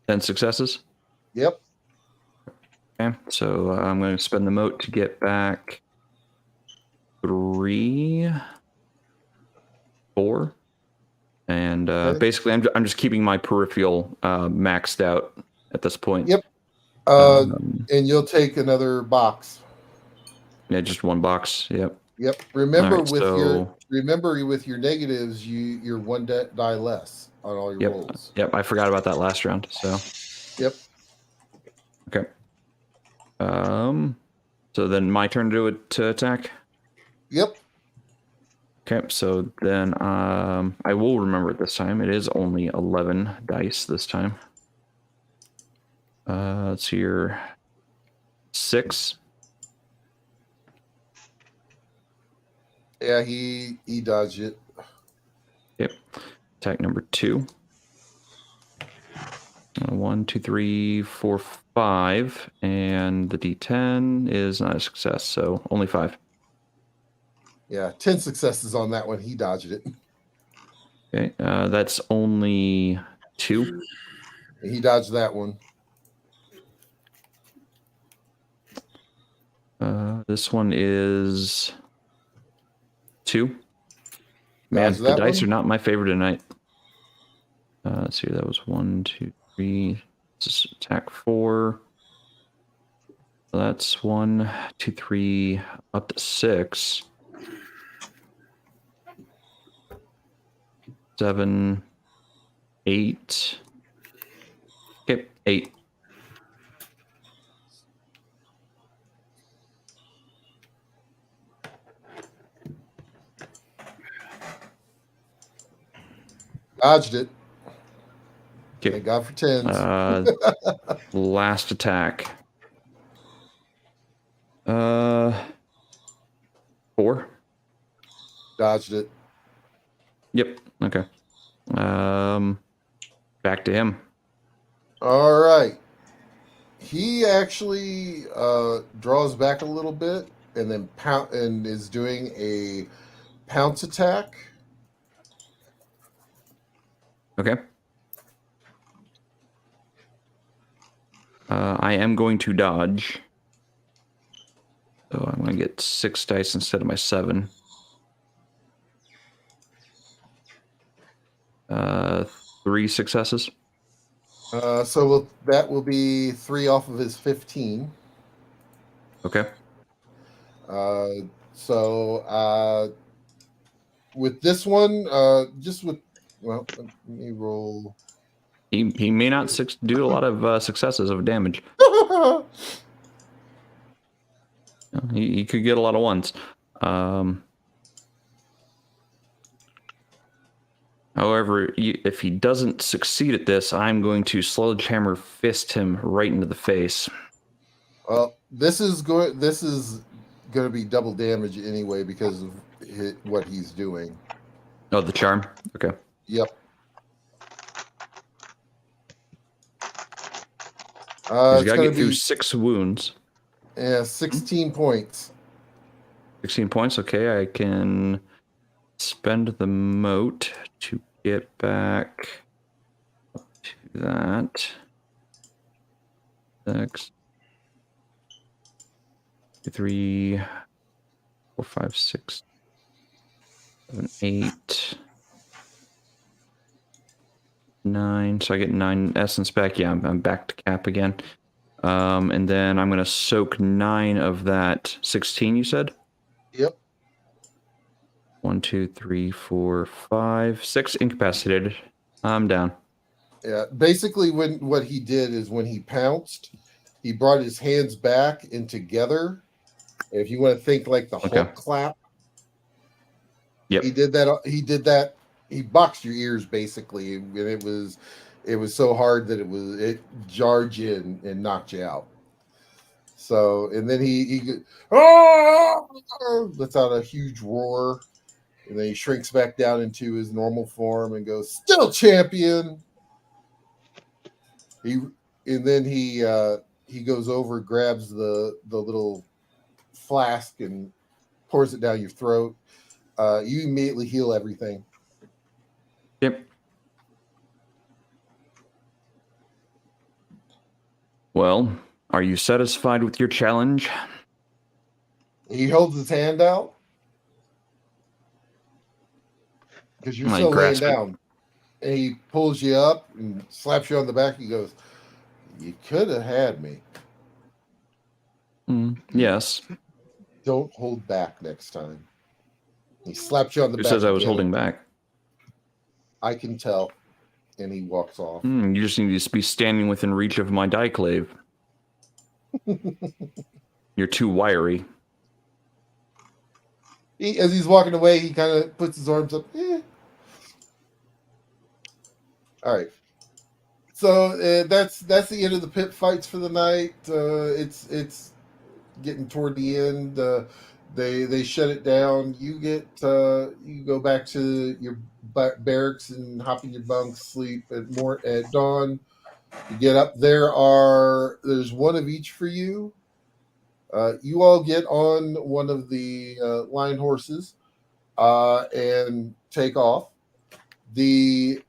10 successes. Yep. Okay, so I'm going to spend the moat to get back 3, 4, and Okay. basically I'm just keeping my peripheral maxed out at this point. Yep. And you'll take another box. Yeah, just 1 box. Yep. Yep. Remember All right, with your negatives, you're 1 die less on all your rolls. Yep. I forgot about that last round. So. Yep. Okay. So then my turn to attack. Yep. Okay, so then I will remember it this time. It is only 11 dice this time. Let's see here. 6. Yeah, he dodged it. Yep. Attack number 2. 1, 2, 3, 4, 5, and the D10 is not a success, so only 5. Yeah, 10 successes on that one. He dodged it. Okay, that's only 2. He dodged that one. This one is 2. Man, Dodge the that dice one. are not my favorite tonight. Let's see, that was 1, 2, 3. This is attack 4. So that's 1, 2, 3, up to 6. 7, 8. Okay, 8. Dodged it. Okay. Thank God for 10s. Last attack. 4. Dodged it. Yep. Okay. Back to him. All right. He actually draws back a little bit and then is doing a pounce attack. Okay. I am going to dodge. So I'm going to get 6 dice instead of my 7. 3 successes. So that will be 3 off of his 15. Okay. With this one, let me roll. He may not do a lot of successes of damage. He could get a lot of 1s. However, if he doesn't succeed at this, I'm going to sledgehammer fist him right into the face. Well, this is going to be double damage anyway because of what he's doing. Oh, the charm? Okay. Yep. He's got to get be through 6 wounds. Yeah, 16 points. 16 points. Okay, I can spend the moat to get back up to that. 6, 3, 4, 5, 6, 7, 8, 9. So I get 9 essence back. Yeah, I'm back to cap again. And then I'm going to soak 9 of that 16, you said? Yep. 1, 2, 3, 4, 5, 6 incapacitated. I'm down. Yeah. Basically, what he did is when he pounced, he brought his hands back and together. If you want to think like the Okay. Hulk clap, Yep. he did that. He did that. He boxed your ears basically, and it was so hard that it jarred you and knocked you out. So, and then he lets out a huge roar, and then he shrinks back down into his normal form and goes, "Still champion." And then he goes over, grabs the little flask and pours it down your throat. You immediately heal everything. Yep. Well, are you satisfied with your challenge? He holds his hand out because you're I still laying grasp it. down. And he pulls you up and slaps you on the back. He goes, "You could have had me. Yes. Don't hold back next time." He slaps you on the Who back. says I was again. holding back? I can tell. And he walks off. You just need to be standing within reach of my diclave. You're too wiry. As he's walking away, he kind of puts his arms up. All right. So that's the end of the pit fights for the night. It's getting toward the end. They shut it down. You go back to your barracks and hop in your bunks, sleep at dawn. You get up. There's one of each for you. You all get on one of the line horses and take off. The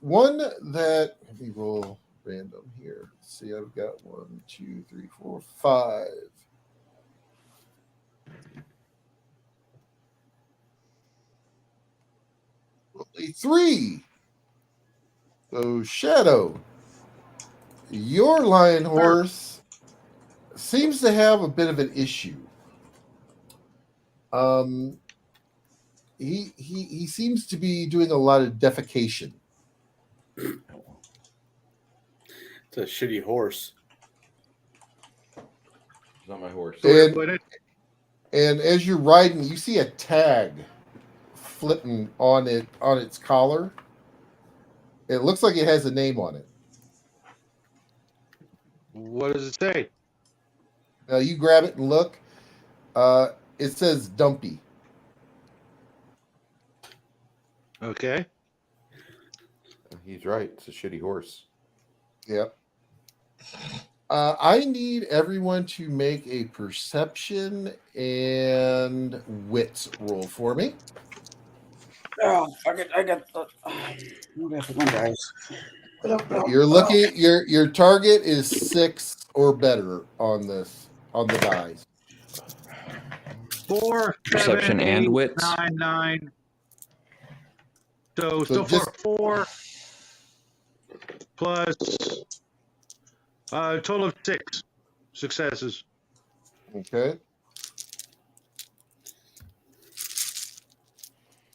one that, let me roll random here. Let's see, I've got 1, 2, 3, 4, 5. Only 3. So Shadow, your lion horse seems to have a bit of an issue. He seems to be doing a lot of defecation. It's a shitty horse. It's not my horse. And as you're riding, you see a tag flipping on its collar. It looks like it has a name on it. What does it say? Now you grab it and look. It says Dumpy. Okay. He's right. It's a shitty horse. Yep. I need everyone to make a perception and wits roll for me. Oh, I got one, guys. You're looking. Your target is 6 or better on the dice. 4, Perception 7, and 8, wits? 9, 9. So just- 4 plus a total of 6 successes. Okay.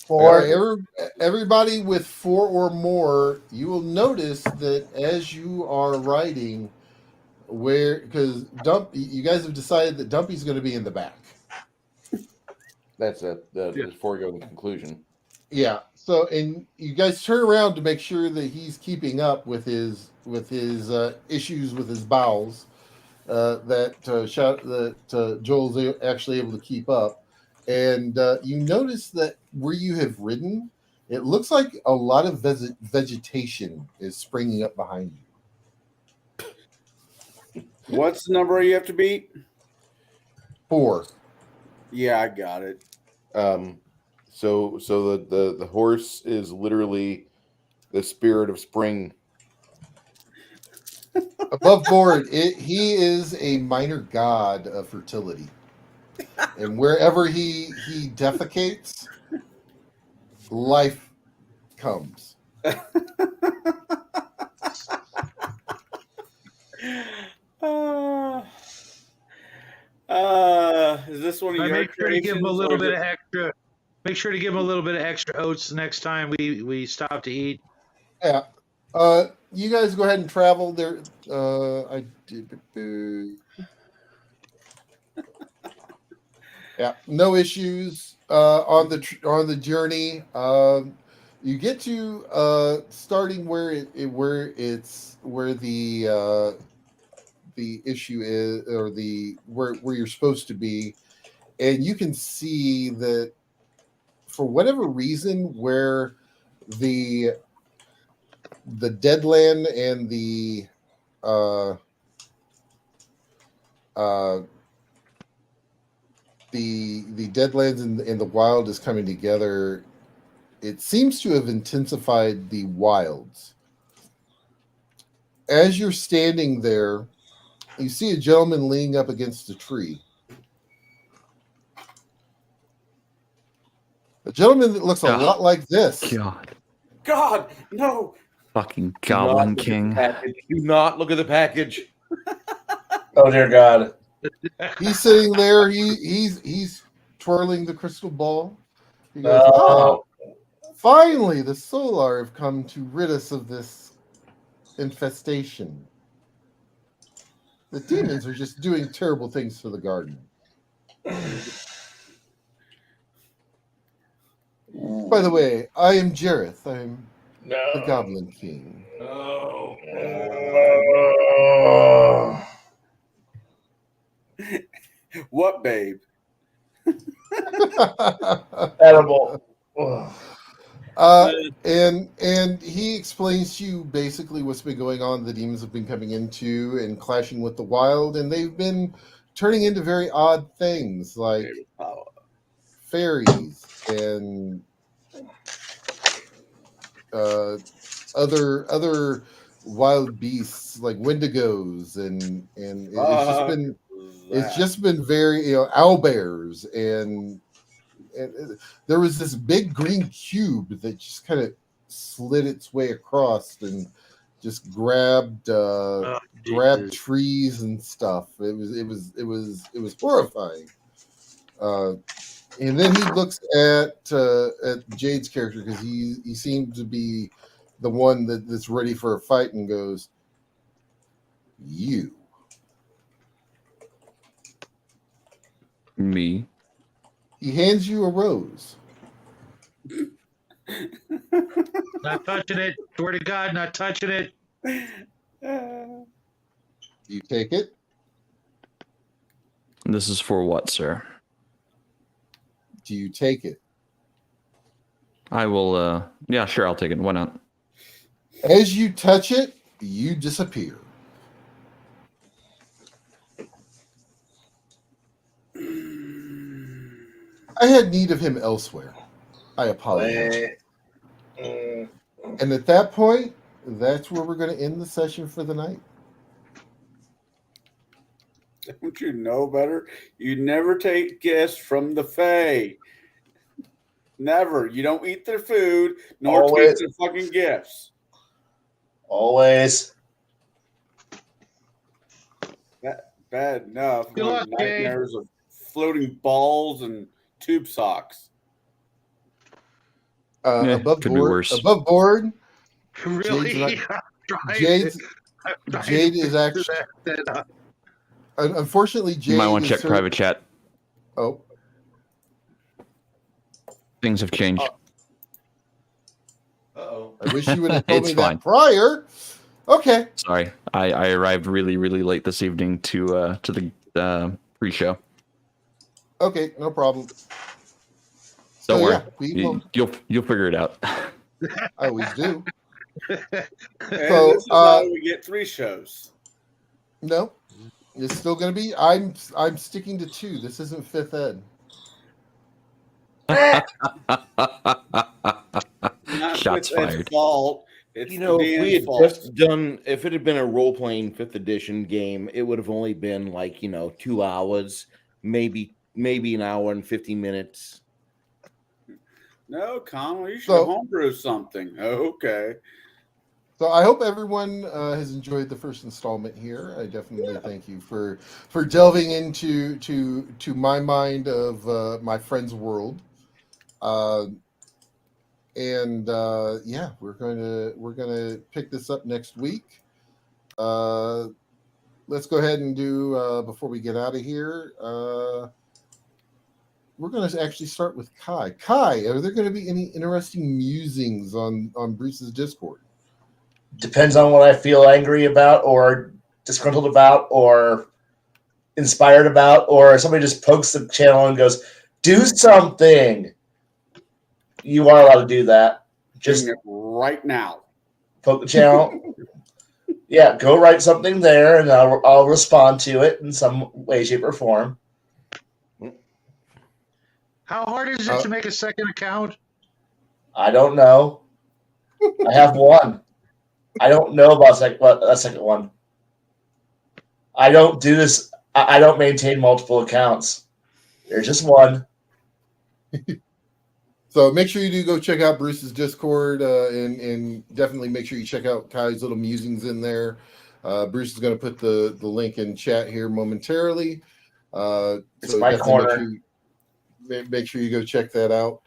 4. Everybody with 4 or more, you will notice that as you are riding, because you guys have decided that Dumpy's going to be in the back. That's the foregone conclusion. Yeah. So, and you guys turn around to make sure that he's keeping up with his issues with his bowels. That Joel's actually able to keep up, and you notice that where you have ridden, it looks like a lot of vegetation is springing up behind you. What's the number you have to beat? 4. Yeah, I got it. So the horse is literally the spirit of spring. Above board, he is a minor god of fertility. And wherever he defecates, life comes. Is this one of I your make sure to give him a creations, little or is bit it- of extra. Make sure to give him a little bit of extra oats next time we stop to eat. Yeah. You guys go ahead and travel there. I did. Yeah, no issues on the journey. You get to starting where the issue is, or where you're supposed to be, and you can see that for whatever reason where the deadland and the uh the deadlands and the wild is coming together. It seems to have intensified the wilds. As you're standing there, you see a gentleman leaning up against a tree. A gentleman that looks a lot like this. God, no. Fucking Do not Goblin look at the King. package. Do not look at the package. Oh dear God. He's sitting there. He's twirling the crystal ball. He goes, No. "Oh, finally, the Solar have come to rid us of this infestation. The demons are just doing terrible things to the garden." By the way, I am Jareth. I'm the Goblin King. Oh. What, babe? Edible. And he explains to you basically what's been going on. The demons have been coming into and clashing with the wild, and they've been turning into very odd things like fairies and other wild beasts like wendigos, and it's just been very, owlbears, and there was this big green cube that just kind of slid its way across and just grabbed trees and stuff. It was horrifying. And then he looks at Jade's character, because he seems to be the one that's ready for a fight, and goes, "You." Me. He hands you a rose. Not touching it. Swear to God, not touching it. You take it. This is for what, sir? Do you take it? I will, yeah, sure, I'll take it. Why not? As you touch it, you disappear. I had need of him elsewhere. I apologize. And at that point, that's where we're going to end the session for the night. Don't you know better? You never take gifts from the Fae. Never. You don't eat their food, nor take their fucking gifts. Always. Bad enough. Good luck, Nightmares of floating balls and tube socks. Above could be board. worse. Above board. Really? Jade is actually. Unfortunately, Jade. You might want to is check private chat. Oh. Things have changed. Uh-oh. I wish you would have told It's me fine. that prior. Okay. Sorry, I arrived really, really late this evening to the pre-show. Okay, no problem. Don't So, worry, yeah, you'll figure it out. I always do. And So, this is how we get 3 shows. No, it's still going to be. I'm sticking to 2. This isn't fifth ed. Not Shots with Ed's fired. fault. It's If we Dan's had fault. just done, if it had been a role playing 5th edition game, it would have only been like 2 hours, maybe maybe an hour and 15 minutes. No, Connell, you should So- homebrew something. Okay. So I hope everyone has enjoyed the first installment here. I definitely thank you for delving into to my mind of my friend's world, and yeah, we're gonna pick this up next week. Let's go ahead and do before we get out of here. We're going to actually start with Kai. Kai, are there going to be any interesting musings on Bruce's Discord? Depends on what I feel angry about, or disgruntled about, or inspired about, or somebody just pokes the channel and goes, "Do something." You are allowed to do that. Just Doing it right now. poke the channel. Yeah, go write something there, and I'll respond to it in some way, shape, or form. How hard is it to make a second account? I don't know. I have one. I don't know about a second one. I don't do this. I don't maintain multiple accounts. There's just one. So make sure you do go check out Bruce's Discord, and definitely make sure you check out Kai's little musings in there. Bruce is going to put the link in chat here momentarily. It's So my definitely corner. make sure you go check that out.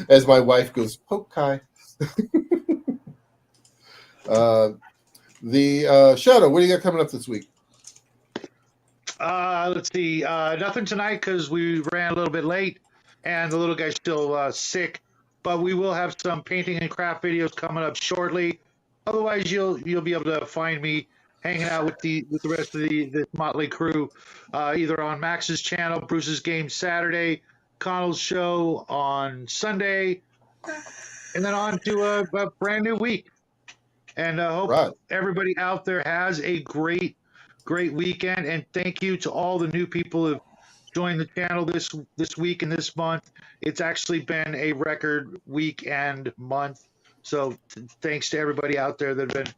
As my wife goes, poke Kai. The Shadow, what do you got coming up this week? Let's see. Nothing tonight because we ran a little bit late, and the little guy's still sick. But we will have some painting and craft videos coming up shortly. Otherwise, you'll be able to find me hanging out with the rest of the motley crew, either on Max's channel, Bruce's Game Saturday, Connell's show on Sunday, and then on to a brand new week. And I hope everybody out there has a great weekend. And thank you to all the new people who've joined the channel this week and this month. It's actually been a record week and month. So thanks to everybody out there that have been,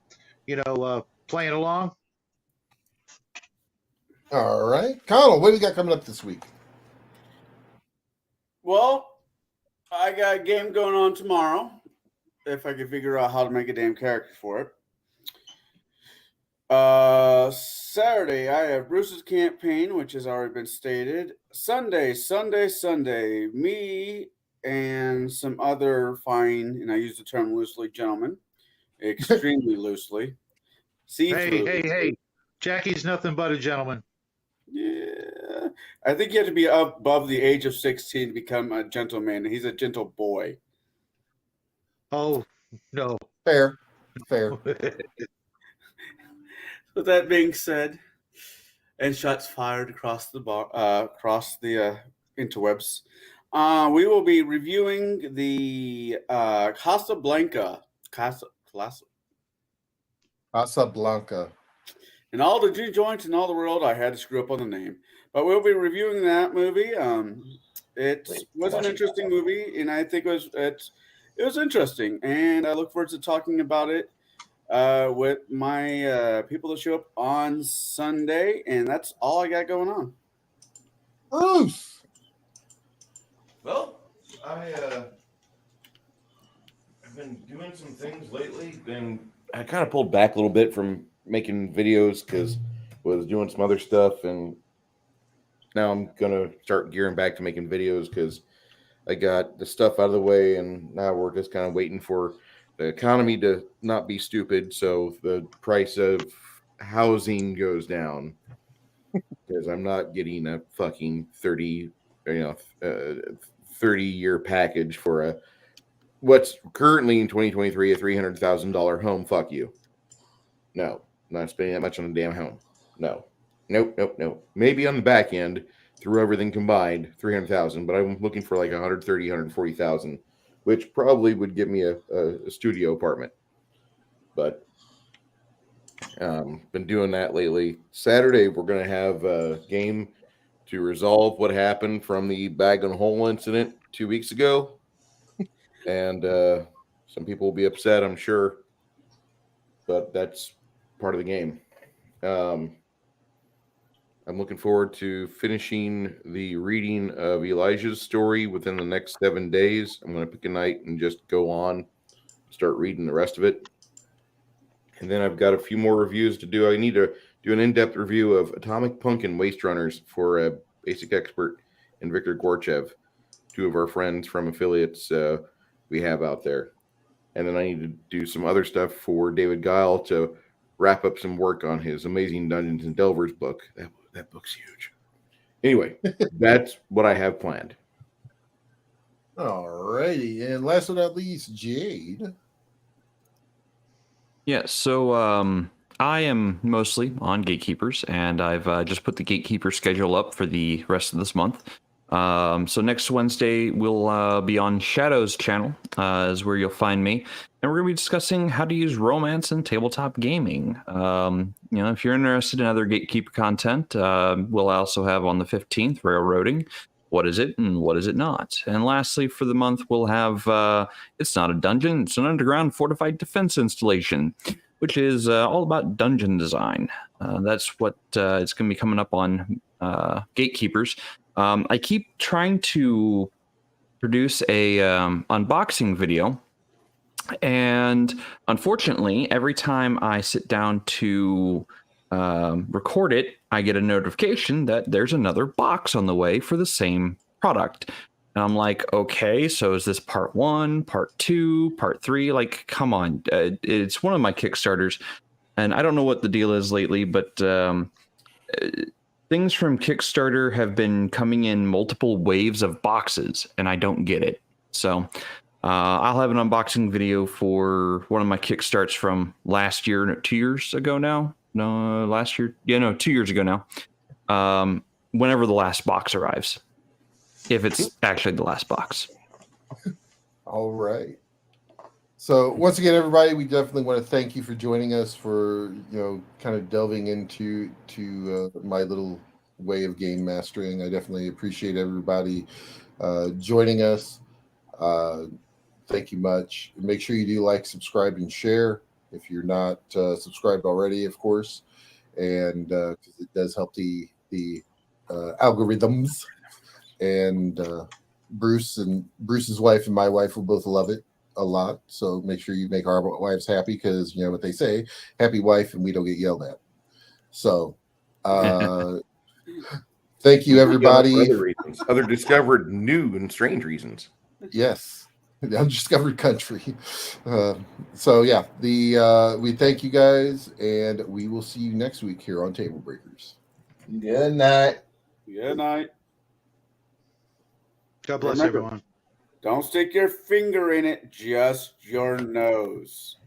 playing along. All right. Connell, what do you got coming up this week? Well, I got a game going on tomorrow. If I can figure out how to make a damn character for it. Saturday, I have Bruce's Campaign, which has already been stated. Sunday, me and some other fine, and I use the term loosely, gentlemen, extremely loosely. Hey, Jackie's nothing but a gentleman. Yeah, I think you have to be above the age of 16 to become a gentleman. He's a gentle boy. Oh, no. Fair. With that being said, and shots fired across the interwebs, we will be reviewing the Casablanca. And all the G joints in all the world, I had to screw up on the name. But we'll be reviewing that movie. It was an interesting movie, and I think it was interesting. And I look forward to talking about it with my people that show up on Sunday. And that's all I got going on. Bruce! Well, I've been doing some things lately. I kind of pulled back a little bit from making videos because I was doing some other stuff, and now I'm gonna start gearing back to making videos because I got the stuff out of the way, and now we're just kind of waiting for the economy to not be stupid, so the price of housing goes down because I'm not getting a fucking 30-year package for what's currently in 2023 a $300,000 home. Fuck you. No, I'm not spending that much on a damn home. No. Nope. Maybe on the back end, through everything combined, 300,000, but I'm looking for like 130, 140,000, which probably would give me a studio apartment. But been doing that lately. Saturday, we're going to have a game to resolve what happened from the bag and hole incident 2 weeks ago. And some people will be upset, I'm sure, but that's part of the game. I'm looking forward to finishing the reading of Elijah's story within the next 7 days. I'm going to pick a night and just go on, start reading the rest of it. And then I've got a few more reviews to do. I need to do an in-depth review of Atomic Punk and Waste Runners for a basic expert and Victor Gorchev, two of our friends from affiliates we have out there. And then I need to do some other stuff for David Guile to wrap up some work on his amazing Dungeons and Delvers book. That book's huge. Anyway, that's what I have planned. All righty. And last but not least, Jade. Yeah, so I am mostly on Gatekeepers, and I've just put the Gatekeeper schedule up for the rest of this month. So next Wednesday, we'll be on Shadow's channel, is where you'll find me. And we're going to be discussing how to use romance in tabletop gaming. If you're interested in other Gatekeeper content, we'll also have on the 15th, Railroading. What is it and what is it not? And lastly, for the month, we'll have It's Not a Dungeon, It's an Underground Fortified Defense Installation, which is all about dungeon design. That's what it's going to be coming up on Gatekeepers. I keep trying to produce a unboxing video, and unfortunately, every time I sit down to record it, I get a notification that there's another box on the way for the same product. And I'm like, okay, so is this part 1, part 2, part 3? Like, come on. It's one of my Kickstarters, and I don't know what the deal is lately, but things from Kickstarter have been coming in multiple waves of boxes, and I don't get it. So I'll have an unboxing video for one of my Kickstarts from last year, 2 years ago now. No, last year. Yeah, no, 2 years ago now. Whenever the last box arrives. If it's actually the last box. All right. So once again, everybody, we definitely want to thank you for joining us for, kind of delving into my little way of game mastering. I definitely appreciate everybody joining us. Thank you much. Make sure you do like, subscribe, and share if you're not subscribed already, of course, and because it does help the algorithms. And Bruce's wife and my wife will both love it a lot. So make sure you make our wives happy, because you know what they say: happy wife, and we don't get yelled at. So thank you, everybody. Other reasons, other discovered new and strange reasons. Yes. The undiscovered country. So yeah, we thank you guys, and we will see you next week here on Tablebreakers. Good night. Good night. God bless Remember, everyone. Don't stick your finger in it, just your nose.